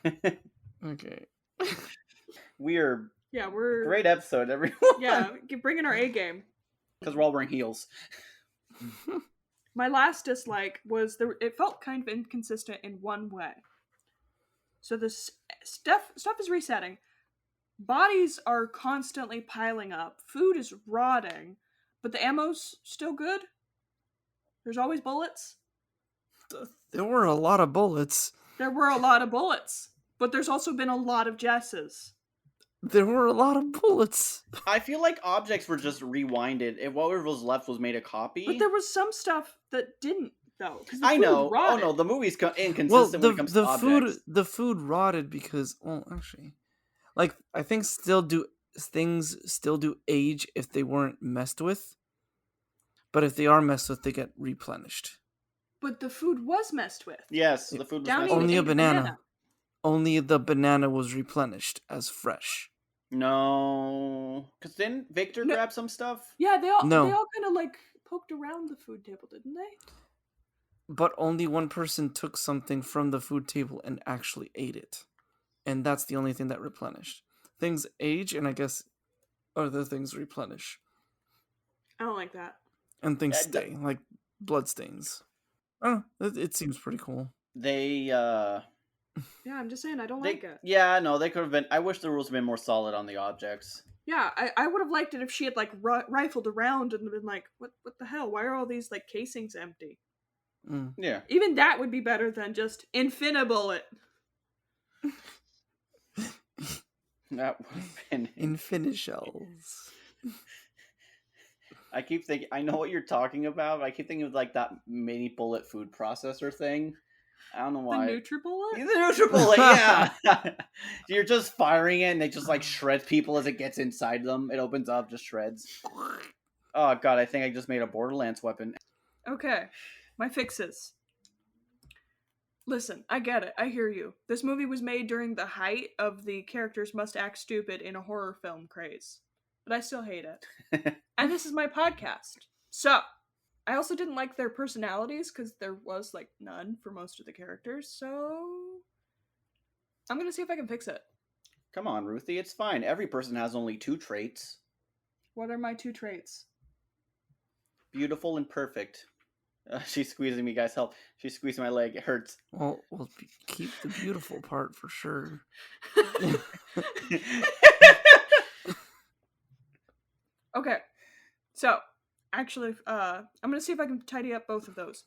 [SPEAKER 1] Hector cut.
[SPEAKER 2] Okay.
[SPEAKER 3] We're great episode, everyone.
[SPEAKER 1] Yeah, bringing our A game
[SPEAKER 3] because we're all wearing heels.
[SPEAKER 1] My last dislike was it felt kind of inconsistent in one way. So the stuff is resetting. Bodies are constantly piling up. Food is rotting, but the ammo's still good. There's always bullets.
[SPEAKER 2] There were a lot of bullets.
[SPEAKER 1] There were a lot of bullets, but there's also been a lot of Jesses.
[SPEAKER 2] There were a lot of bullets.
[SPEAKER 3] I feel like objects were just rewinded. If whatever was left was made a copy.
[SPEAKER 1] But there was some stuff that didn't, though.
[SPEAKER 3] I know. Rotted. Oh no, the movie's inconsistent when it comes to objects.
[SPEAKER 2] The food rotted because, actually, like I think things still do age if they weren't messed with. But if they are messed with, they get replenished.
[SPEAKER 1] But the food was messed with.
[SPEAKER 3] Yes, the food was messed with.
[SPEAKER 2] Only a banana. Only the banana was replenished as fresh.
[SPEAKER 3] No, because didn't Victor grab some stuff?
[SPEAKER 1] Yeah, they all kind of like poked around the food table, didn't they?
[SPEAKER 2] But only one person took something from the food table and actually ate it, and that's the only thing that replenished. Things age, and I guess other things replenish.
[SPEAKER 1] I don't like that.
[SPEAKER 2] And things stay, like bloodstains. Oh, it seems pretty cool.
[SPEAKER 1] Yeah, I'm just saying I don't like it.
[SPEAKER 3] Yeah, no, they could have been. I wish the rules had been more solid on the objects.
[SPEAKER 1] Yeah, I would have liked it if she had like rifled around and been like, what the hell? Why are all these like casings empty?
[SPEAKER 3] Yeah.
[SPEAKER 1] Even that would be better than just infinite bullet.
[SPEAKER 3] That would have been.
[SPEAKER 2] Infinishells.
[SPEAKER 3] I keep thinking. I know what you're talking about. But I keep thinking of like that mini bullet food processor thing. I don't know
[SPEAKER 1] The
[SPEAKER 3] why.
[SPEAKER 1] NutriBullet?
[SPEAKER 3] The NutriBullet, yeah. You're just firing it, and it just like shreds people as it gets inside them. It opens up, just shreds. Oh god, I think I just made a Borderlands weapon.
[SPEAKER 1] Okay, my fixes. Listen, I get it. I hear you. This movie was made during the height of the characters must act stupid in a horror film craze. But I still hate it. And this is my podcast. So, I also didn't like their personalities because there was like none for most of the characters. So, I'm going to see if I can fix it.
[SPEAKER 3] Come on, Ruthie, it's fine. Every person has only 2 traits.
[SPEAKER 1] What are my 2 traits?
[SPEAKER 3] Beautiful and perfect. She's squeezing me, guys. Help. She's squeezing my leg. It hurts.
[SPEAKER 2] Well, we'll keep the beautiful part for sure.
[SPEAKER 1] Okay. So, actually, I'm going to see if I can tidy up both of those.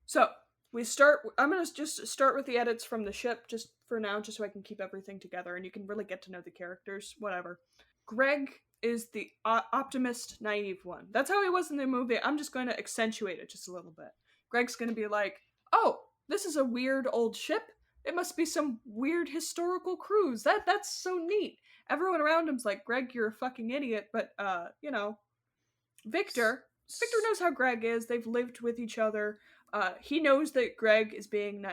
[SPEAKER 1] So, I'm going to just start with the edits from the ship, just for now, just so I can keep everything together, and you can really get to know the characters, whatever. Greg is the optimist, naive one. That's how he was in the movie. I'm just going to accentuate it just a little bit. Greg's going to be like, oh, this is a weird old ship. It must be some weird historical cruise. That's so neat. Everyone around him's like, Greg, you're a fucking idiot, but, Victor knows how Greg is. They've lived with each other. He knows that Greg is being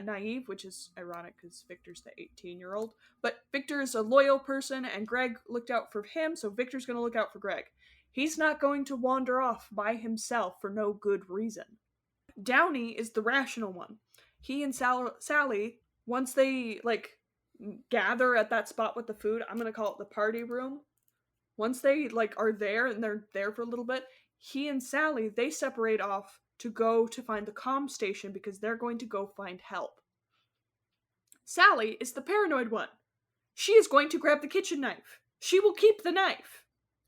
[SPEAKER 1] naive, which is ironic because Victor's the 18-year-old. But Victor is a loyal person, and Greg looked out for him, so Victor's going to look out for Greg. He's not going to wander off by himself for no good reason. Downey is the rational one. He and Sally, once they, gather at that spot with the food, I'm going to call it the party room. Once they, are there, and they're there for a little bit, he and Sally, they separate off to go to find the comm station because they're going to go find help. Sally is the paranoid one. She is going to grab the kitchen knife. She will keep the knife.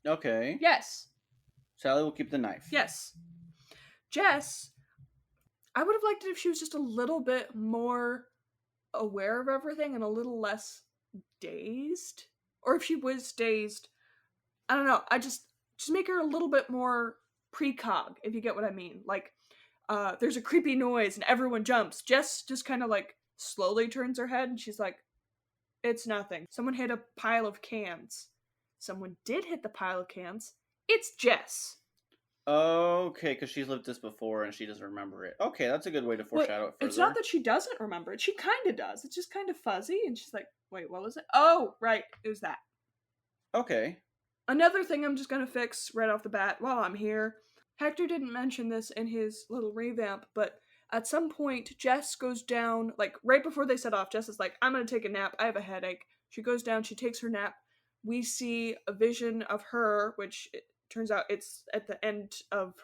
[SPEAKER 3] Okay.
[SPEAKER 1] Yes.
[SPEAKER 3] Sally will keep the knife.
[SPEAKER 1] Yes. Jess, I would have liked it if she was just a little bit more aware of everything and a little less dazed. Or if she was dazed, I don't know. I just make her a little bit more precog, if you get what I mean. There's a creepy noise and everyone jumps. Jess just kind of slowly turns her head and she's like, it's nothing. Someone hit a pile of cans. Someone did hit the pile of cans. It's Jess.
[SPEAKER 3] Okay, because she's lived this before and she doesn't remember it. Okay, that's a good way to foreshadow it further.
[SPEAKER 1] It's not that she doesn't remember it. She kind of does. It's just kind of fuzzy and she's like, wait, what was it? Oh, right. It was that.
[SPEAKER 3] Okay.
[SPEAKER 1] Another thing I'm just going to fix right off the bat while I'm here. Hector didn't mention this in his little revamp, but at some point, Jess goes down, right before they set off, Jess is like, I'm going to take a nap. I have a headache. She goes down, she takes her nap. We see a vision of her, which it turns out it's at the end of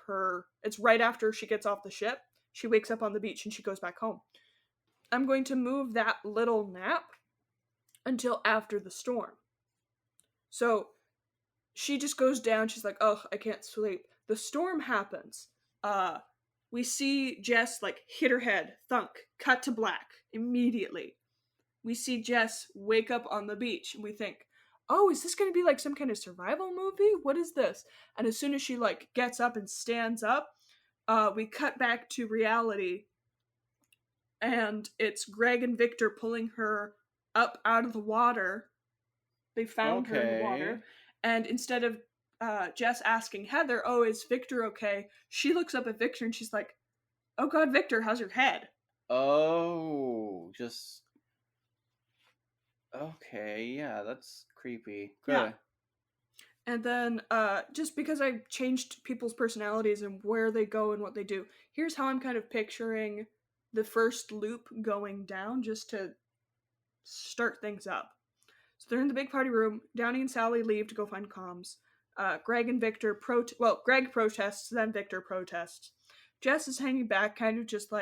[SPEAKER 1] it's right after she gets off the ship. She wakes up on the beach and she goes back home. I'm going to move that little nap until after the storm. So she just goes down. She's like, oh, I can't sleep. The storm happens. We see Jess, hit her head. Thunk. Cut to black. Immediately. We see Jess wake up on the beach. And we think, oh, is this going to be some kind of survival movie? What is this? And as soon as she, gets up and stands up, we cut back to reality. And it's Greg and Victor pulling her up out of the water. They found her in the water. And instead of Jess asking Heather, oh, is Victor okay? She looks up at Victor and she's like, oh god, Victor, how's your head?
[SPEAKER 3] Oh, just... Okay, yeah, that's creepy. Good.
[SPEAKER 1] Yeah. And then, just because I changed people's personalities and where they go and what they do, here's how I'm kind of picturing the first loop going down just to start things up. So they're in the big party room. Downey and Sally leave to go find comms. Greg and Victor Greg protests, then Victor protests. Jess is hanging back, kind of just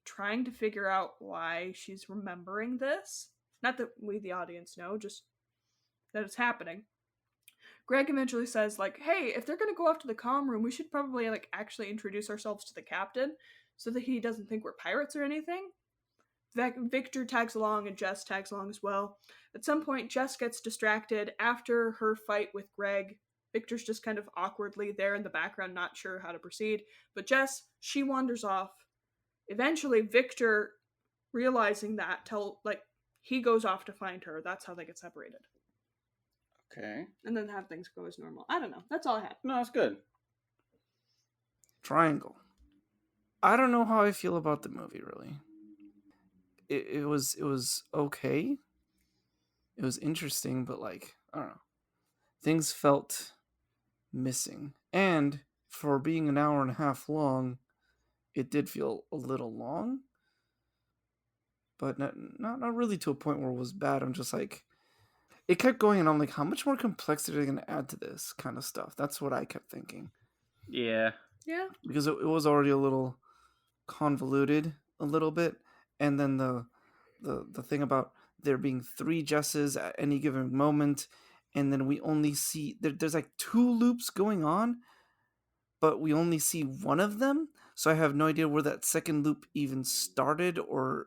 [SPEAKER 1] trying to figure out why she's remembering this. Not that we, the audience, know, just that it's happening. Greg eventually says, hey, if they're gonna go off to the comm room, we should probably, actually introduce ourselves to the captain so that he doesn't think we're pirates or anything. Victor tags along and Jess tags along as well. At some point, Jess gets distracted after her fight with Greg. Victor's just kind of awkwardly there in the background, not sure how to proceed. But Jess, she wanders off. Eventually, Victor, realizing that, he goes off to find her. That's how they get separated.
[SPEAKER 3] Okay.
[SPEAKER 1] And then have things go as normal. I don't know. That's all I had.
[SPEAKER 3] No, that's good.
[SPEAKER 2] Triangle. I don't know how I feel about the movie, really. It was okay. It was interesting, but like, I don't know. Things felt missing. And for being an hour and a half long, it did feel a little long. But not really to a point where it was bad. I'm just like, it kept going, and I'm like, how much more complexity are they going to add to this kind of stuff? That's what I kept thinking.
[SPEAKER 3] Yeah.
[SPEAKER 1] Yeah.
[SPEAKER 2] Because it was already a little convoluted a little bit, and then the thing about there being 3 Jesses at any given moment, and then we only see there's like 2 loops going on, but we only see one of them, so I have no idea where that second loop even started or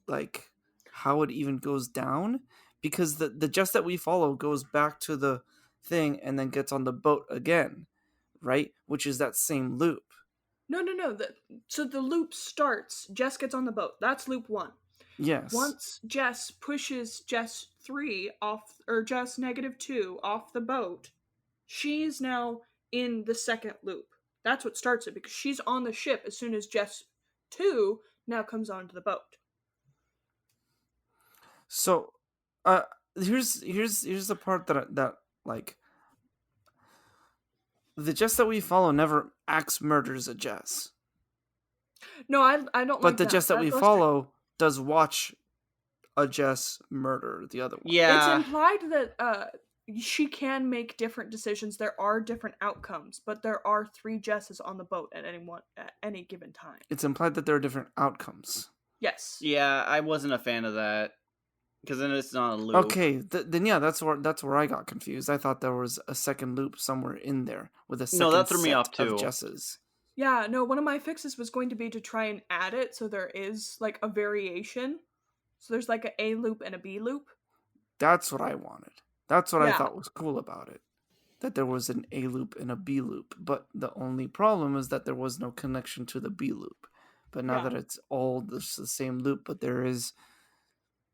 [SPEAKER 2] like how it even goes down, because the Jess that we follow goes back to the thing and then gets on the boat again, right? Which is that same loop.
[SPEAKER 1] No. So the loop starts. Jess gets on the boat. That's loop 1.
[SPEAKER 2] Yes.
[SPEAKER 1] Once Jess pushes Jess 3 off, or Jess -2 off the boat, she's now in the second loop. That's what starts it, because she's on the ship as soon as Jess 2 now comes onto the boat.
[SPEAKER 2] So, here's the part that like the Jess that we follow never acts murders a Jess,
[SPEAKER 1] No, I don't
[SPEAKER 2] but
[SPEAKER 1] like
[SPEAKER 2] the
[SPEAKER 1] that.
[SPEAKER 2] Jess that we follow does watch a Jess murder the other one.
[SPEAKER 1] It's
[SPEAKER 3] Yeah.
[SPEAKER 1] implied that she can make different decisions. There are different outcomes, but there are 3 Jesses on the boat at any given time.
[SPEAKER 2] It's implied that there are different outcomes.
[SPEAKER 1] Yes.
[SPEAKER 3] Yeah, I wasn't a fan of that. Because then it's not a loop.
[SPEAKER 2] Okay, then yeah, that's where I got confused. I thought there was a second loop somewhere in there with a second
[SPEAKER 3] that threw me
[SPEAKER 2] set
[SPEAKER 3] off too.
[SPEAKER 2] of Jesses.
[SPEAKER 1] Yeah, no, one of my fixes was going to be to try and add it so there is like a variation. So there's like a loop and a B loop.
[SPEAKER 2] That's what I wanted. That's what I thought was cool about it. That there was an A loop and a B loop. But the only problem is that there was no connection to the B loop. But now that it's all the same loop, but there is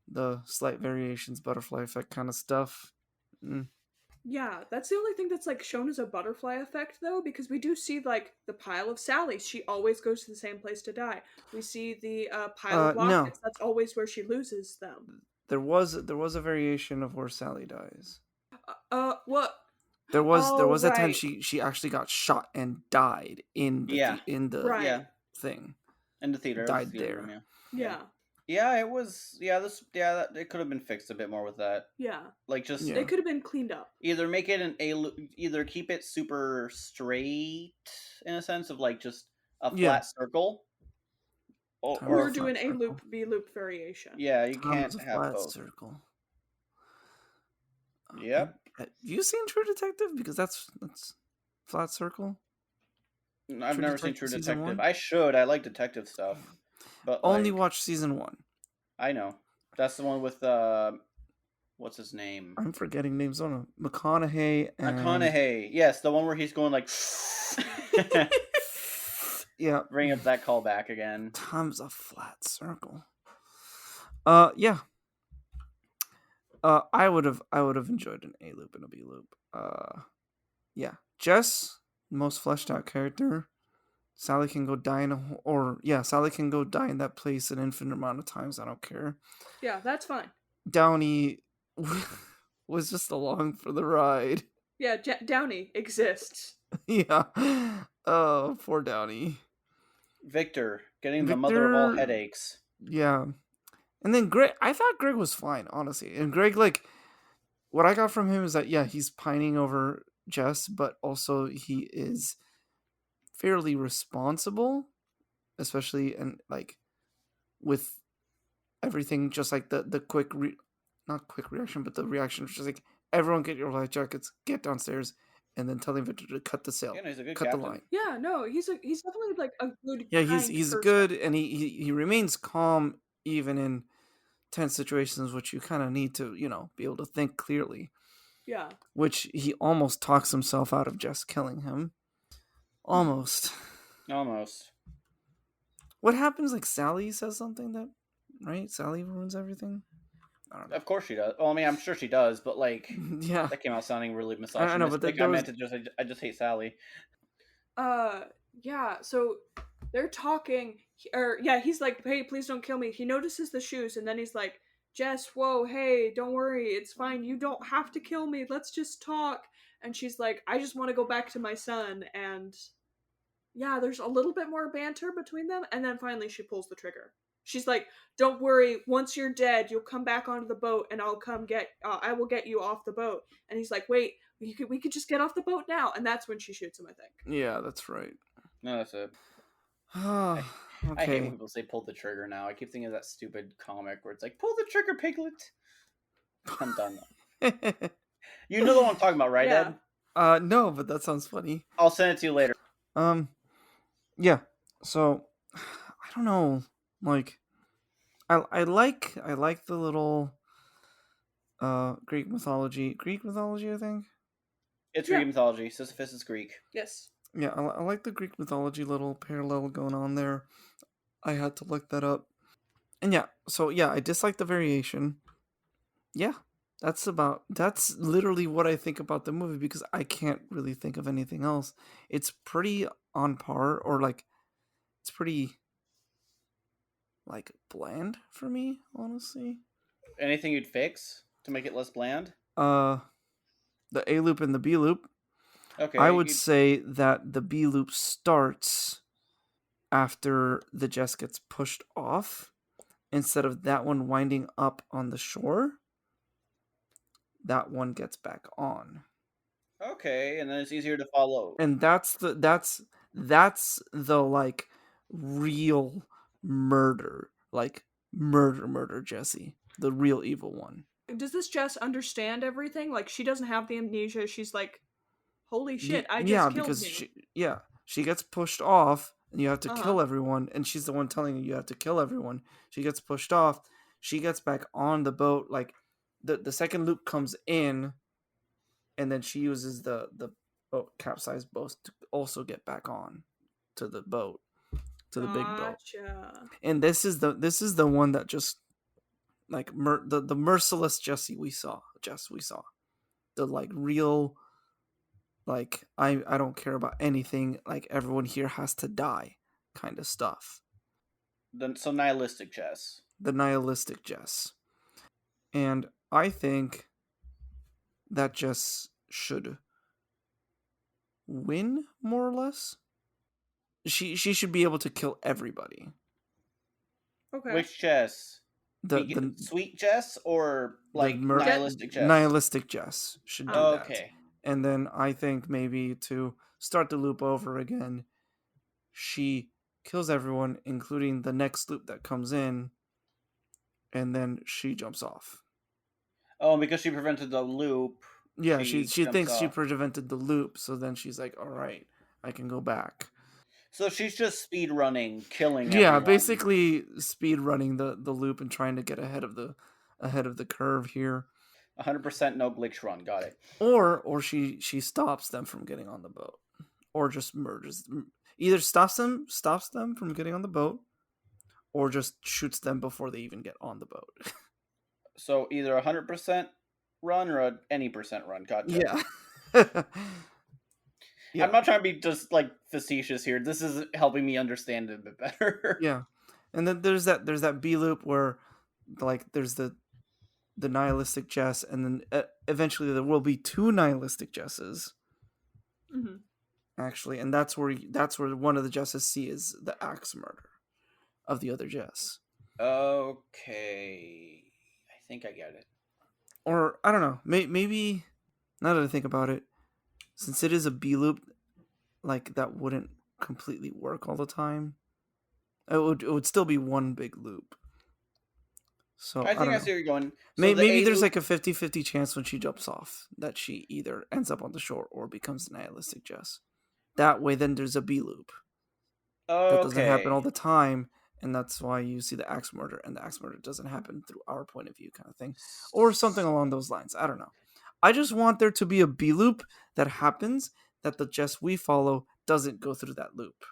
[SPEAKER 2] the slight variations, butterfly effect kind of stuff.
[SPEAKER 1] Yeah, that's the only thing that's like shown as a butterfly effect though, because we do see like the pile of Sally's. She always goes to the same place to die. We see the pile of lockets. That's always where she loses them.
[SPEAKER 2] There was a variation of where Sally dies.
[SPEAKER 1] What?
[SPEAKER 2] There was a time she actually got shot and died in the thing.
[SPEAKER 3] In the theater.
[SPEAKER 2] Died there.
[SPEAKER 3] Room,
[SPEAKER 1] yeah.
[SPEAKER 3] Yeah, it was. It could have been fixed a bit more with that.
[SPEAKER 1] Yeah,
[SPEAKER 3] like just
[SPEAKER 1] it could have been cleaned up.
[SPEAKER 3] Either make it either keep it super straight in a sense of like just a flat circle,
[SPEAKER 1] or do an A loop B loop variation.
[SPEAKER 3] Yeah, you can't have
[SPEAKER 2] flat
[SPEAKER 3] both.
[SPEAKER 2] Circle.
[SPEAKER 3] Yep.
[SPEAKER 2] Have you seen True Detective? Because that's flat circle.
[SPEAKER 3] I've never seen True Detective. I should. I like detective stuff. But
[SPEAKER 2] only watch season 1.
[SPEAKER 3] I know. That's the one with what's his name?
[SPEAKER 2] I'm forgetting names on him. McConaughey.
[SPEAKER 3] Yes, the one where he's going like.
[SPEAKER 2] Yeah.
[SPEAKER 3] Bring up that call back again.
[SPEAKER 2] Time's a flat circle. Yeah. I would have enjoyed an A loop and a B loop. Yeah. Jess, most fleshed out character. Sally can go die Sally can go die in that place an infinite amount of times. I don't care.
[SPEAKER 1] Yeah, that's fine.
[SPEAKER 2] Downey was just along for the ride.
[SPEAKER 1] Yeah, Downey exists.
[SPEAKER 2] Yeah. Oh, poor Downey.
[SPEAKER 3] Victor, getting the mother of all headaches.
[SPEAKER 2] Yeah. And then Greg, I thought Greg was fine, honestly. And Greg, like, what I got from him is that, yeah, he's pining over Jess, but also he is fairly responsible, especially and like with everything, just like the quick not quick reaction, but the reaction was just like, everyone get your life jackets, get downstairs, and then telling Victor to cut the sail,
[SPEAKER 3] Yeah, no, he's a good
[SPEAKER 2] cut
[SPEAKER 3] captain.
[SPEAKER 2] the line.
[SPEAKER 1] Yeah, no, he's definitely like a good.
[SPEAKER 2] Yeah, he's good, and he remains calm even in tense situations, which you kind of need to, be able to think clearly.
[SPEAKER 1] Yeah.
[SPEAKER 2] Which he almost talks himself out of Jess killing him. Almost.
[SPEAKER 3] Almost.
[SPEAKER 2] What happens? Like Sally says something that, right? Sally ruins everything. I don't know.
[SPEAKER 3] Of course she does. Well, I mean, I'm sure she does, but like
[SPEAKER 2] Yeah,
[SPEAKER 3] that came out sounding really
[SPEAKER 2] I know, but
[SPEAKER 3] misogynistic.
[SPEAKER 2] there
[SPEAKER 3] I
[SPEAKER 2] was.
[SPEAKER 3] meant to I just hate Sally.
[SPEAKER 1] Yeah, so they're talking, or yeah, he's like, hey, please don't kill me. He notices the shoes, and then he's like, Jess, whoa, hey, don't worry, it's fine. You don't have to kill me. Let's just talk. And she's like, I just want to go back to my son. And yeah, there's a little bit more banter between them, and then finally she pulls the trigger. She's like, "Don't worry. Once you're dead, you'll come back onto the boat, and I will get you off the boat." And he's like, "Wait, we could just get off the boat now." And that's when she shoots him, I think.
[SPEAKER 2] Yeah, that's right.
[SPEAKER 3] No, that's it. I hate when
[SPEAKER 2] Okay.
[SPEAKER 3] people say pull the trigger now. I keep thinking of that stupid comic where it's like, pull the trigger, Piglet. I'm done. You know the one I'm talking about, right,
[SPEAKER 1] Yeah.
[SPEAKER 3] Ed?
[SPEAKER 2] No, but that sounds funny.
[SPEAKER 3] I'll send it to you later.
[SPEAKER 2] Yeah. So, I don't know. Like, I like the little Greek mythology, I think.
[SPEAKER 3] It's
[SPEAKER 1] Yeah.
[SPEAKER 3] Greek mythology. Sisyphus is Greek.
[SPEAKER 1] Yes.
[SPEAKER 2] Yeah, I like the Greek mythology little parallel going on there. I had to look that up. And yeah, so yeah, I dislike the variation. Yeah, that's literally what I think about the movie because I can't really think of anything else. It's pretty on par, or like, it's pretty like bland for me, honestly.
[SPEAKER 3] Anything you'd fix to make it less bland?
[SPEAKER 2] The A loop and the B loop.
[SPEAKER 3] Okay.
[SPEAKER 2] I would say that the B loop starts after the Jess gets pushed off instead of that one winding up on the shore. That one gets back on.
[SPEAKER 3] Okay, and then it's easier to follow.
[SPEAKER 2] And that's the like real murder, like murder Jesse, the real evil one.
[SPEAKER 1] Does this Jess understand everything? Like, she doesn't have the amnesia. She's like, holy shit, I just
[SPEAKER 2] Yeah,
[SPEAKER 1] killed
[SPEAKER 2] because
[SPEAKER 1] him.
[SPEAKER 2] she gets pushed off and you have to
[SPEAKER 1] Uh-huh.
[SPEAKER 2] kill everyone, and she's the one telling you have to kill everyone. She gets pushed off, she gets back on the boat, like the second loop comes in, and then she uses the boat, capsized boat, to also get back on to the boat, to the big boat.
[SPEAKER 1] Gotcha.
[SPEAKER 2] And this is the one that just like the merciless Jess we saw, the like real, like I don't care about anything, like everyone here has to die kind of stuff.
[SPEAKER 3] So nihilistic Jess.
[SPEAKER 2] The nihilistic Jess. And I think that Jess should win, more or less. She should be able to kill everybody.
[SPEAKER 1] Okay.
[SPEAKER 3] Which Jess?
[SPEAKER 2] The
[SPEAKER 3] sweet Jess or like nihilistic Jess?
[SPEAKER 2] Nihilistic Jess should do that.
[SPEAKER 3] Okay.
[SPEAKER 2] And then I think maybe to start the loop over again, she kills everyone, including the next loop that comes in, and then she jumps off.
[SPEAKER 3] Oh, because she prevented the loop.
[SPEAKER 2] Yeah, she thinks
[SPEAKER 3] off.
[SPEAKER 2] she prevented the loop, so then she's like, all right, I can go back.
[SPEAKER 3] So she's just speed running, killing
[SPEAKER 2] Yeah,
[SPEAKER 3] everyone.
[SPEAKER 2] basically speed running the loop and trying to get ahead of the curve here.
[SPEAKER 3] 100% no glitch run. Got it.
[SPEAKER 2] Or she stops them from getting on the boat, or just either stops them from getting on the boat, or just shoots them before they even get on the boat.
[SPEAKER 3] So either 100% run or any percent run. Gotcha.
[SPEAKER 2] Yeah. Yeah.
[SPEAKER 3] I'm not trying to be just like facetious here. This is helping me understand it a bit better.
[SPEAKER 2] Yeah. And then there's that B loop where like there's the nihilistic Jess, and then eventually there will be two nihilistic Jesses.
[SPEAKER 1] Mm-hmm.
[SPEAKER 2] Actually, and that's where one of the Jesses sees the axe murder of the other Jess.
[SPEAKER 3] Okay. I think I get it.
[SPEAKER 2] Or I don't know. Maybe now that I think about it, since it is a B loop, like that wouldn't completely work all the time. It would still be one big loop. So
[SPEAKER 3] I think I see where you're going. So
[SPEAKER 2] maybe there's like a 50-50 chance when she jumps off that she either ends up on the shore or becomes the nihilistic Jess. That way, then there's a B loop.
[SPEAKER 3] Okay.
[SPEAKER 2] That doesn't happen all the time, and that's why you see the axe murder, and the axe murder doesn't happen through our point of view, kind of thing, or something along those lines. I don't know. I just want there to be a B loop that happens that the Jess we follow doesn't go through that loop.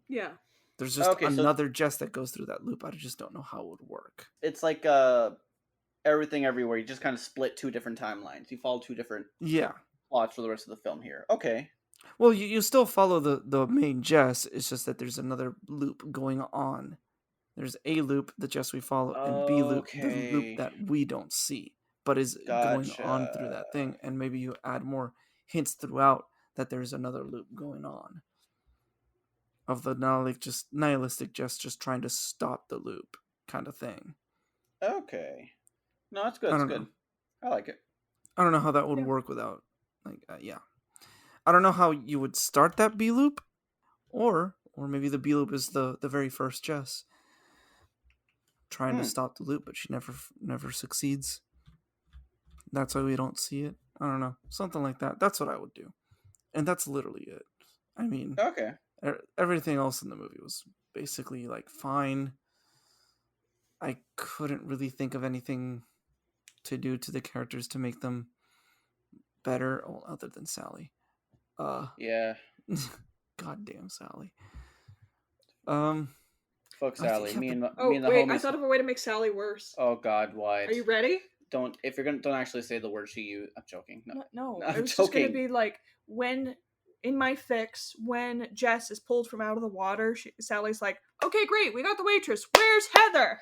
[SPEAKER 1] Yeah.
[SPEAKER 2] There's just
[SPEAKER 3] Okay, so
[SPEAKER 2] another Jess that goes through that loop. I just don't know how it would work.
[SPEAKER 3] it's like everything everywhere. You just kind of split two different timelines. You follow two different
[SPEAKER 2] Yeah.
[SPEAKER 3] plots for the rest of the film here. Okay.
[SPEAKER 2] Well, you still follow the main Jess. It's just that there's another loop going on. There's A loop, the Jess we follow, and B loop, the loop
[SPEAKER 3] Okay.
[SPEAKER 2] that we don't see, but is going on through that
[SPEAKER 3] Gotcha.
[SPEAKER 2] thing. And maybe you add more hints throughout that there's another loop going on of the nihilistic Jess just trying to stop the loop kind of thing.
[SPEAKER 3] Okay. No, that's good.
[SPEAKER 2] I
[SPEAKER 3] That's
[SPEAKER 2] don't
[SPEAKER 3] good.
[SPEAKER 2] know.
[SPEAKER 3] I like it.
[SPEAKER 2] I don't know how that would
[SPEAKER 1] Yeah.
[SPEAKER 2] work without, yeah. I don't know how you would start that B loop, or maybe the B loop is the very first Jess trying to stop the loop, but she never succeeds. That's why we don't see it. I don't know, something like that. That's what I would do, and that's literally it. I mean,
[SPEAKER 3] Okay.
[SPEAKER 2] everything else in the movie was basically like fine. I couldn't really think of anything to do to the characters to make them better, other than Sally.
[SPEAKER 3] Yeah.
[SPEAKER 2] Goddamn Sally.
[SPEAKER 3] Fuck Sally. Me and the
[SPEAKER 1] Oh wait,
[SPEAKER 3] homies.
[SPEAKER 1] I thought of a way to make Sally worse.
[SPEAKER 3] Oh God, why?
[SPEAKER 1] Are you ready?
[SPEAKER 3] Don't if you're gonna don't actually say the word she used. I'm joking. No.
[SPEAKER 1] No,
[SPEAKER 3] I'm
[SPEAKER 1] it was just gonna
[SPEAKER 3] joking.
[SPEAKER 1] be like when in my fix when Jess is pulled from out of the water, Sally's like, "Okay, great, we got the waitress. Where's Heather?"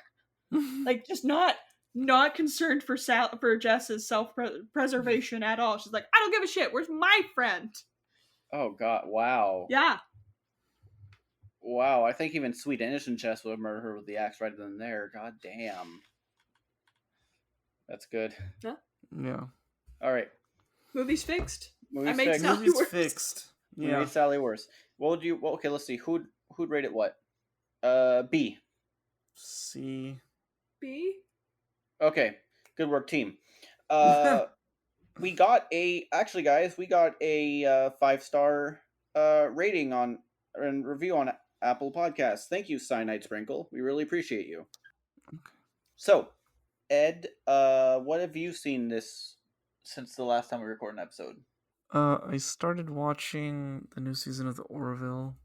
[SPEAKER 1] Like just not concerned for for Jess's self-preservation at all. She's like, "I don't give a shit. Where's my friend?"
[SPEAKER 3] Oh God! Wow.
[SPEAKER 1] Yeah.
[SPEAKER 3] Wow. I think even sweet innocent Jess would have murdered her with the axe right then and there. God damn. That's good.
[SPEAKER 1] Huh?
[SPEAKER 2] Yeah.
[SPEAKER 3] All right.
[SPEAKER 1] Movie's fixed.
[SPEAKER 3] Movie's
[SPEAKER 1] I made
[SPEAKER 3] fixed.
[SPEAKER 1] Sally
[SPEAKER 2] Movie's
[SPEAKER 1] worse.
[SPEAKER 2] fixed.
[SPEAKER 3] We
[SPEAKER 2] Yeah.
[SPEAKER 3] made Sally worse. What would you? Well, okay, let's see. Who'd rate it what? B.
[SPEAKER 2] C.
[SPEAKER 1] B.
[SPEAKER 3] Okay. Good work, team. We got a actually, guys. We got a 5-star rating on and review on Apple Podcasts. Thank you, Cyanide Sprinkle. We really appreciate you.
[SPEAKER 2] Okay.
[SPEAKER 3] So, Ed, what have you seen this since the last time we recorded an episode?
[SPEAKER 2] I started watching the new season of The Orville.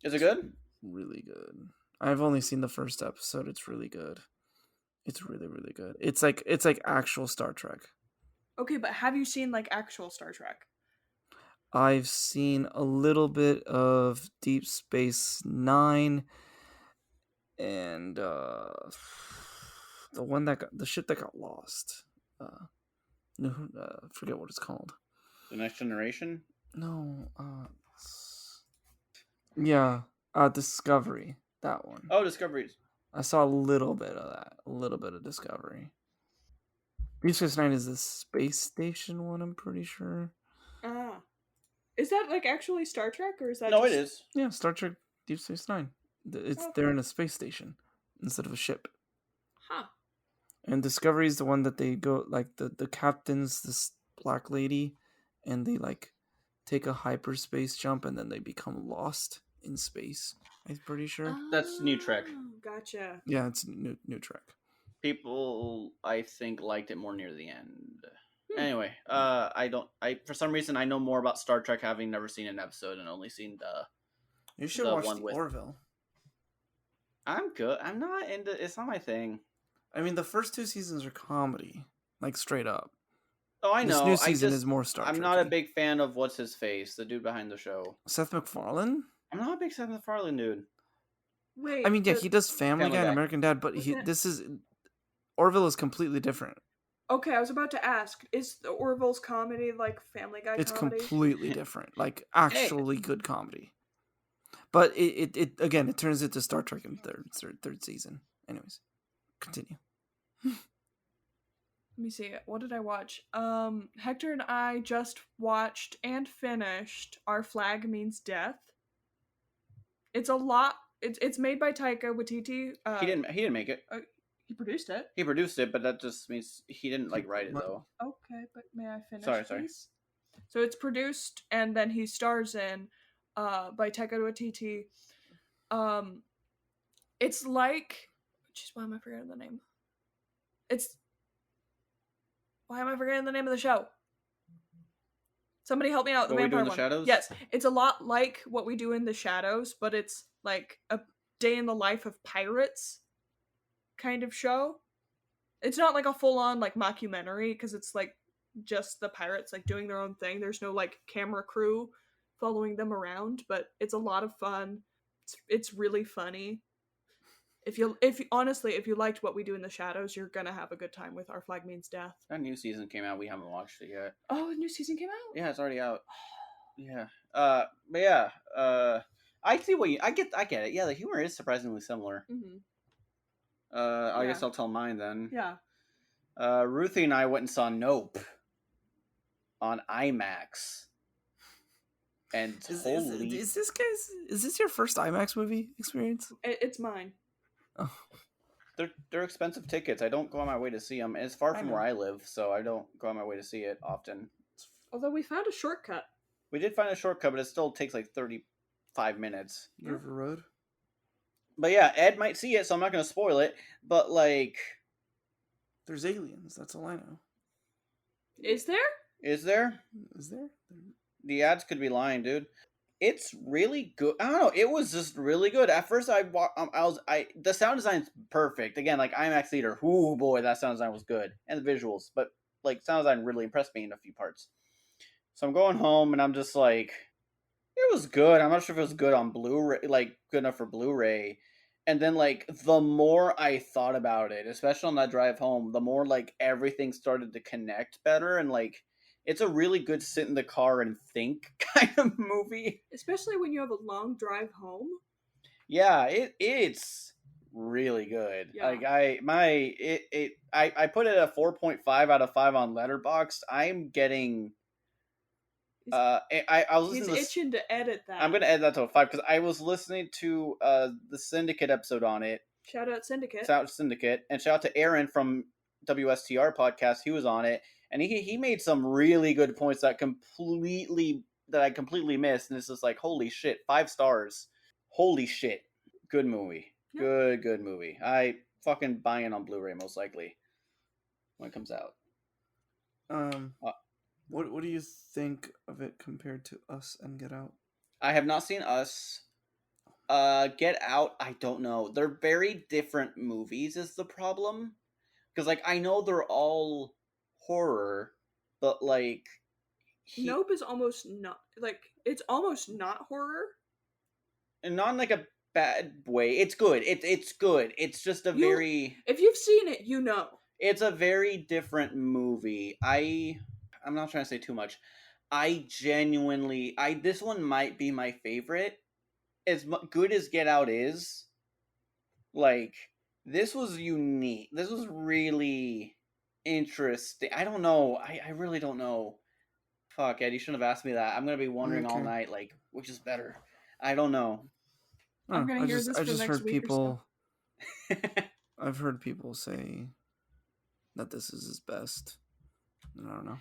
[SPEAKER 3] Is it good?
[SPEAKER 2] Really good. I've only seen the first episode. It's really good. It's really, really good. It's like actual Star Trek.
[SPEAKER 1] Okay, but have you seen like actual Star Trek?
[SPEAKER 2] I've seen a little bit of Deep Space Nine and the ship that got lost. Forget what it's called.
[SPEAKER 3] The Next Generation?
[SPEAKER 2] No, yeah, Discovery. That one.
[SPEAKER 3] Oh, Discoveries.
[SPEAKER 2] I saw a little bit of that. A little bit of Discovery. Deep Space Nine is the space station one, I'm pretty sure.
[SPEAKER 1] Ah. Is that like actually Star Trek or is that
[SPEAKER 3] No,
[SPEAKER 1] just...
[SPEAKER 3] it is.
[SPEAKER 2] Yeah, Star Trek Deep Space Nine. They're in a space station instead of a ship.
[SPEAKER 1] Huh.
[SPEAKER 2] And Discovery is the one that they go, like, the captain's this black lady, and they like take a hyperspace jump and then they become lost in space. I'm pretty sure.
[SPEAKER 3] That's new Trek.
[SPEAKER 1] Oh, gotcha.
[SPEAKER 2] Yeah, it's new Trek.
[SPEAKER 3] People, I think, liked it more near the end. Anyway, I for some reason I know more about Star Trek having never seen an episode and only seen the.
[SPEAKER 2] You should
[SPEAKER 3] the
[SPEAKER 2] watch
[SPEAKER 3] one
[SPEAKER 2] the
[SPEAKER 3] with-
[SPEAKER 2] Orville.
[SPEAKER 3] I'm good. I'm not into. It's not my thing.
[SPEAKER 2] I mean, the first 2 seasons are comedy, like straight up.
[SPEAKER 3] Oh, I know.
[SPEAKER 2] This new season is more Star Trek.
[SPEAKER 3] I'm not a big fan of what's his face, the dude behind the show.
[SPEAKER 2] Seth MacFarlane.
[SPEAKER 3] I'm not a big Seth MacFarlane dude.
[SPEAKER 1] Wait.
[SPEAKER 2] I mean, yeah,
[SPEAKER 1] but-
[SPEAKER 2] he does Family Guy and
[SPEAKER 3] Guy.
[SPEAKER 2] American Dad, but Orville is completely different.
[SPEAKER 1] Okay, I was about to ask, is the Orville's comedy like Family Guy
[SPEAKER 2] It's
[SPEAKER 1] comedy?
[SPEAKER 2] completely different, like actually good comedy. But it again, it turns into Star Trek in third season. Anyways, continue.
[SPEAKER 1] Let me see. What did I watch? Hector and I just watched and finished Our Flag Means Death. It's a lot. It's made by Taika Waititi.
[SPEAKER 3] He didn't make it.
[SPEAKER 1] He produced it.
[SPEAKER 3] He produced it, but that just means he didn't like write it though.
[SPEAKER 1] Okay, but may I finish?
[SPEAKER 3] Sorry.
[SPEAKER 1] Please? So it's produced and then he stars in by Taika Waititi. It's like, jeez, why am I forgetting the name? Why am I forgetting the name of the show? Somebody help me out. The
[SPEAKER 3] What We Do
[SPEAKER 1] vampire
[SPEAKER 3] in the
[SPEAKER 1] one.
[SPEAKER 3] Shadows?
[SPEAKER 1] Yes, it's a lot like What We Do in the Shadows, but it's like a day in the life of pirates kind of show. It's not like a full-on like mockumentary because it's like just the pirates like doing their own thing. There's no like camera crew following them around, but it's a lot of fun. It's really funny. If you honestly, if you liked What We Do in the Shadows, you're gonna have a good time with Our Flag Means Death.
[SPEAKER 3] That new season came out. We haven't watched it yet.
[SPEAKER 1] Oh, a new season came out?
[SPEAKER 3] Yeah, it's already out. Yeah. But yeah. I see what you. I get it. Yeah, the humor is surprisingly similar.
[SPEAKER 1] Mm-hmm.
[SPEAKER 3] I guess I'll tell mine then.
[SPEAKER 1] Yeah.
[SPEAKER 3] Ruthie and I went and saw Nope on IMAX. And
[SPEAKER 2] is this your first IMAX movie experience?
[SPEAKER 1] It's mine.
[SPEAKER 2] Oh.
[SPEAKER 3] They're expensive tickets. I don't go on my way to see them. And it's far from where I live, so I don't go on my way to see it often.
[SPEAKER 1] Although we found a shortcut.
[SPEAKER 3] We did find a shortcut, but it still takes like 35 minutes.
[SPEAKER 2] River Road.
[SPEAKER 3] But yeah, Ed might see it, so I'm not going to spoil it. But like,
[SPEAKER 2] there's aliens. That's all I know.
[SPEAKER 3] Is there?
[SPEAKER 2] Is there?
[SPEAKER 3] The ads could be lying, dude. It's really good. I don't know. It was just really good. At first, the sound design's perfect. Again, like IMAX theater. Ooh boy, that sound design was good, and the visuals. But like, sound design really impressed me in a few parts. So I'm going home, and I'm just like, it was good. I'm not sure if it was good on Blu-ray, like good enough for Blu-ray. And then like the more I thought about it, especially on that drive home, the more like everything started to connect better, and like it's a really good sit in the car and think kind of movie.
[SPEAKER 1] Especially when you have a long drive home.
[SPEAKER 3] Yeah, it's really good.
[SPEAKER 1] Yeah.
[SPEAKER 3] Like I put it at 4.5 out of 5 on Letterboxd. I'm getting I was listening
[SPEAKER 1] He's itching to edit that.
[SPEAKER 3] I'm gonna edit that to a 5 because I was listening to the Syndicate episode on it.
[SPEAKER 1] Shout out Syndicate.
[SPEAKER 3] Shout out Syndicate, and shout out to Aaron from WSTR podcast. He was on it, and he made some really good points that I completely missed. And it's just like, holy shit, 5 stars. Holy shit, good movie. Yeah. Good movie. I fucking buy it on Blu-ray most likely when it comes out.
[SPEAKER 2] What do you think of it compared to Us and Get Out?
[SPEAKER 3] I have not seen Us. Get Out, I don't know. They're very different movies is the problem. Because, like, I know they're all horror, but, like...
[SPEAKER 1] Nope is almost not... Like, it's almost not horror.
[SPEAKER 3] And not in, like, a bad way. It's good. It's good. It's just very...
[SPEAKER 1] If you've seen it, you know.
[SPEAKER 3] It's a very different movie. I'm not trying to say too much. This one might be my favorite. As good as Get Out is, like, this was unique. This was really interesting. I don't know. I really don't know. Fuck, Ed, you shouldn't have asked me that. I'm going to be wondering all night, like, which is better? I don't know.
[SPEAKER 1] I'm going to hear this for the next week or so.
[SPEAKER 2] I've heard people say that this is his best. I don't know.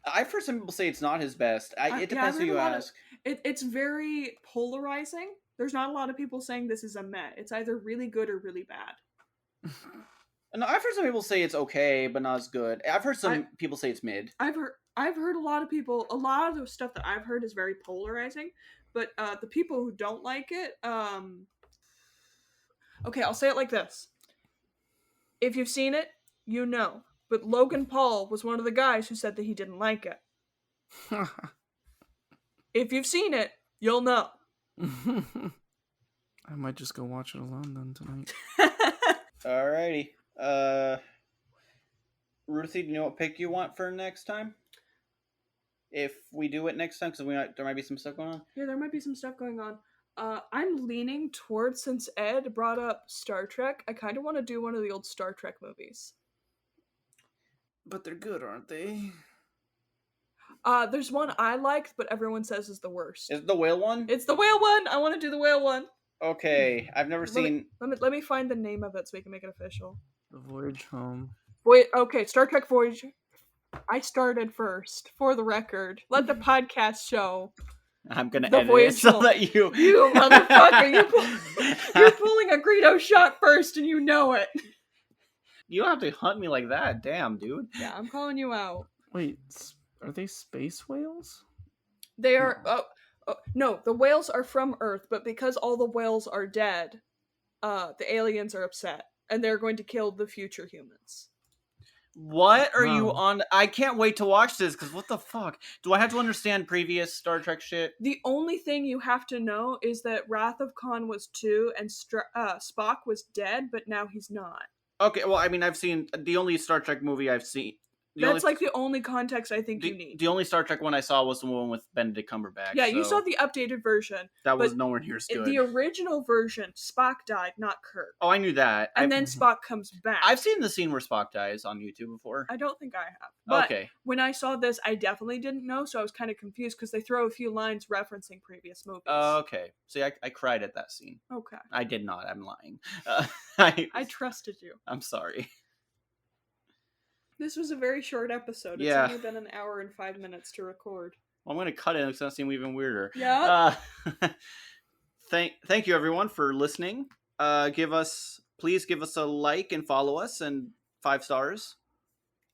[SPEAKER 3] I've heard some people say it's not his best. It depends who you ask.
[SPEAKER 1] It's very polarizing. There's not a lot of people saying this is a meh. It's either really good or really bad.
[SPEAKER 3] No, I've heard some people say it's okay, but not as good. I've heard some people say it's mid.
[SPEAKER 1] I've heard a lot of people. A lot of the stuff that I've heard is very polarizing. But the people who don't like it, okay, I'll say it like this: if you've seen it, you know. But Logan Paul was one of the guys who said that he didn't like it. If you've seen it, you'll know.
[SPEAKER 2] I might just go watch it alone then tonight.
[SPEAKER 3] Alrighty. Ruthie, do you know what pick you want for next time? If we do it next time, because there might be some stuff going on.
[SPEAKER 1] Yeah, there might be some stuff going on. I'm leaning towards, since Ed brought up Star Trek, I kind of want to do one of the old Star Trek movies.
[SPEAKER 2] But they're good, aren't they?
[SPEAKER 1] There's one I liked, but everyone says is the worst.
[SPEAKER 3] Is it the whale one?
[SPEAKER 1] It's the whale one! I want to do the whale one!
[SPEAKER 3] Okay, I've never seen...
[SPEAKER 1] Let me find the name of it so we can make it official.
[SPEAKER 2] The Voyage Home.
[SPEAKER 1] Okay, Star Trek Voyage. I started first, for the record. Let the podcast show.
[SPEAKER 3] I'm gonna
[SPEAKER 1] The
[SPEAKER 3] edit it
[SPEAKER 1] voyage
[SPEAKER 3] so
[SPEAKER 1] home.
[SPEAKER 3] that you
[SPEAKER 1] You motherfucker! You're pulling a Greedo shot first, and you know it.
[SPEAKER 3] You don't have to hunt me like that. Damn, dude.
[SPEAKER 1] Yeah, I'm calling you out.
[SPEAKER 2] Wait, are they space whales?
[SPEAKER 1] They are. No, the whales are from Earth, but because all the whales are dead, the aliens are upset, and they're going to kill the future humans.
[SPEAKER 3] What are you
[SPEAKER 2] Wow.
[SPEAKER 3] on? I can't wait to watch this because what the fuck? Do I have to understand previous Star Trek shit?
[SPEAKER 1] The only thing you have to know is that Wrath of Khan was 2, and Spock was dead, but now he's not.
[SPEAKER 3] Okay, well, I mean, I've seen the only Star Trek movie I've seen.
[SPEAKER 1] That's like the only context I think you need.
[SPEAKER 3] The only Star Trek one I saw was the one with Benedict Cumberbatch.
[SPEAKER 1] Yeah, you
[SPEAKER 3] so
[SPEAKER 1] saw the updated version.
[SPEAKER 3] that was
[SPEAKER 1] but
[SPEAKER 3] nowhere near as good.
[SPEAKER 1] The original version, Spock died, not Kirk.
[SPEAKER 3] Oh, I knew that.
[SPEAKER 1] And then Spock comes back.
[SPEAKER 3] I've seen the scene where Spock dies on YouTube before.
[SPEAKER 1] I don't think I have. But
[SPEAKER 3] Okay.
[SPEAKER 1] when I saw this, I definitely didn't know, so I was kind of confused because they throw a few lines referencing previous movies.
[SPEAKER 3] Okay. See, I cried at that scene.
[SPEAKER 1] Okay.
[SPEAKER 3] I did not. I'm lying.
[SPEAKER 1] I trusted you.
[SPEAKER 3] I'm sorry.
[SPEAKER 1] This was a very short episode.
[SPEAKER 3] Yeah.
[SPEAKER 1] It's only been an hour and 5 minutes to record.
[SPEAKER 3] Well, I'm going to cut it. It's going to seem even weirder.
[SPEAKER 1] Yeah.
[SPEAKER 3] Thank you, everyone, for listening. Please give us a like and follow us and 5 stars.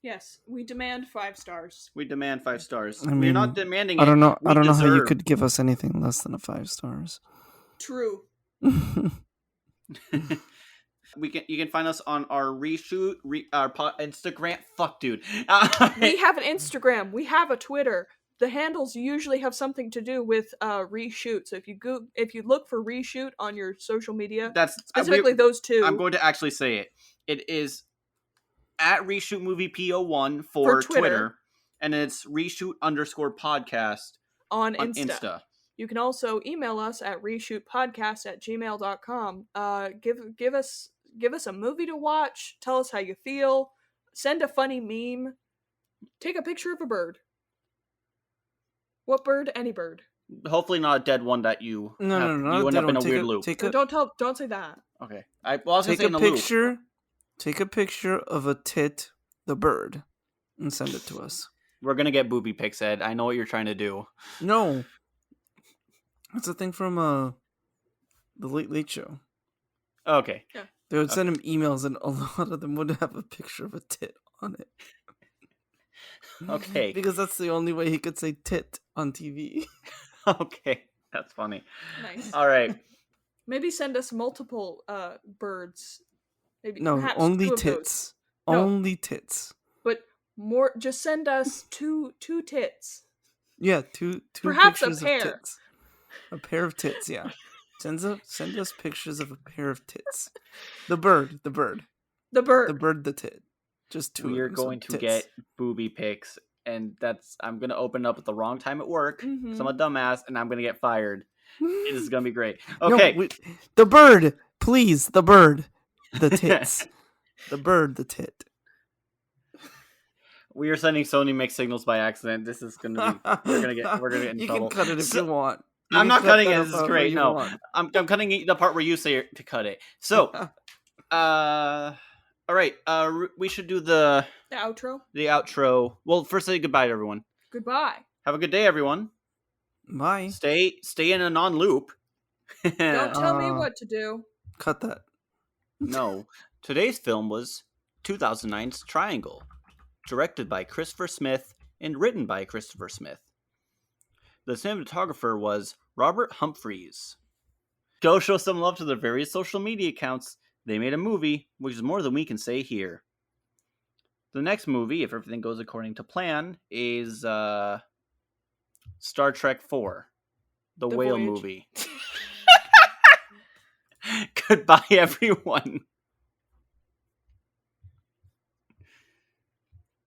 [SPEAKER 1] Yes, we demand 5 stars.
[SPEAKER 3] We demand 5 stars.
[SPEAKER 2] I mean,
[SPEAKER 3] We're not demanding it.
[SPEAKER 2] I don't know how you
[SPEAKER 3] deserve.
[SPEAKER 2] could give us anything less than a 5 stars.
[SPEAKER 1] True.
[SPEAKER 3] You can find us on our Instagram. Fuck, dude.
[SPEAKER 1] We have an Instagram. We have a Twitter. The handles usually have something to do with reshoot. So if you look for reshoot on your social media,
[SPEAKER 3] That's
[SPEAKER 1] specifically those two.
[SPEAKER 3] I'm going to actually say it. It is at reshoot movie PO1 for Twitter, and it's reshoot_podcast
[SPEAKER 1] on Insta. You can also email us at reshootpodcast@gmail.com. Give us a movie to watch. Tell us how you feel. Send a funny meme. Take a picture of a bird. What bird? Any bird.
[SPEAKER 3] Hopefully not a dead one that you
[SPEAKER 2] No,
[SPEAKER 3] you end up in a weird loop.
[SPEAKER 1] Don't say that.
[SPEAKER 3] Okay. I was
[SPEAKER 2] take
[SPEAKER 3] going to say
[SPEAKER 2] a
[SPEAKER 3] in a
[SPEAKER 2] picture.
[SPEAKER 3] loop.
[SPEAKER 2] Take a picture of a tit, the bird, and send it to us.
[SPEAKER 3] We're gonna get booby pics, Ed. I know what you're trying to do.
[SPEAKER 2] No, that's a thing from the Late Late Show.
[SPEAKER 3] Okay.
[SPEAKER 1] Yeah.
[SPEAKER 2] They would send him emails, and a lot of them would have a picture of a tit on it.
[SPEAKER 3] Okay.
[SPEAKER 2] Because that's the only way he could say tit on TV.
[SPEAKER 3] Okay. That's funny.
[SPEAKER 1] Nice.
[SPEAKER 3] All right.
[SPEAKER 1] Maybe send us multiple birds. Maybe
[SPEAKER 2] No,
[SPEAKER 1] perhaps
[SPEAKER 2] only
[SPEAKER 1] 2 of those.
[SPEAKER 2] tits.
[SPEAKER 1] No.
[SPEAKER 2] Only tits.
[SPEAKER 1] But more. Just send us two tits.
[SPEAKER 2] Yeah, two
[SPEAKER 1] Perhaps a
[SPEAKER 2] pictures
[SPEAKER 1] pair.
[SPEAKER 2] of tits. A pair of tits, yeah. Send us pictures of a pair of tits. The bird.
[SPEAKER 1] The bird.
[SPEAKER 2] The bird, the tit. Just 2
[SPEAKER 3] We are
[SPEAKER 2] of them, so
[SPEAKER 3] going to
[SPEAKER 2] tits.
[SPEAKER 3] get booby pics, and I'm gonna open up at the wrong time at work.
[SPEAKER 1] Mhm.
[SPEAKER 3] So I'm a dumbass, and I'm gonna get fired. This is gonna be great. Okay.
[SPEAKER 2] No, the bird, please. The bird, the tits. The bird, the tit.
[SPEAKER 3] We are sending Sony mixed signals by accident. This is gonna be. We're gonna get in
[SPEAKER 2] You
[SPEAKER 3] trouble.
[SPEAKER 2] can cut it if you want. You
[SPEAKER 3] I'm
[SPEAKER 2] can
[SPEAKER 3] not
[SPEAKER 2] cut
[SPEAKER 3] cutting
[SPEAKER 2] that
[SPEAKER 3] it. This is
[SPEAKER 2] out
[SPEAKER 3] great.
[SPEAKER 2] where you
[SPEAKER 3] No,
[SPEAKER 2] want.
[SPEAKER 3] I'm cutting the part where you say to cut it. So, all right. We should do the
[SPEAKER 1] outro.
[SPEAKER 3] The outro. Well, first say goodbye to everyone.
[SPEAKER 1] Goodbye.
[SPEAKER 3] Have a good day, everyone.
[SPEAKER 2] Bye.
[SPEAKER 3] Stay in a non-loop.
[SPEAKER 1] Don't tell me what to do.
[SPEAKER 2] Cut that.
[SPEAKER 3] No. Today's film was 2009's Triangle, directed by Christopher Smith and written by Christopher Smith. The cinematographer was Robert Humphreys. Go show some love to their various social media accounts. They made a movie, which is more than we can say here. The next movie, if everything goes according to plan, is Star Trek 4, the whale
[SPEAKER 1] Voyage.
[SPEAKER 3] movie. Goodbye, everyone.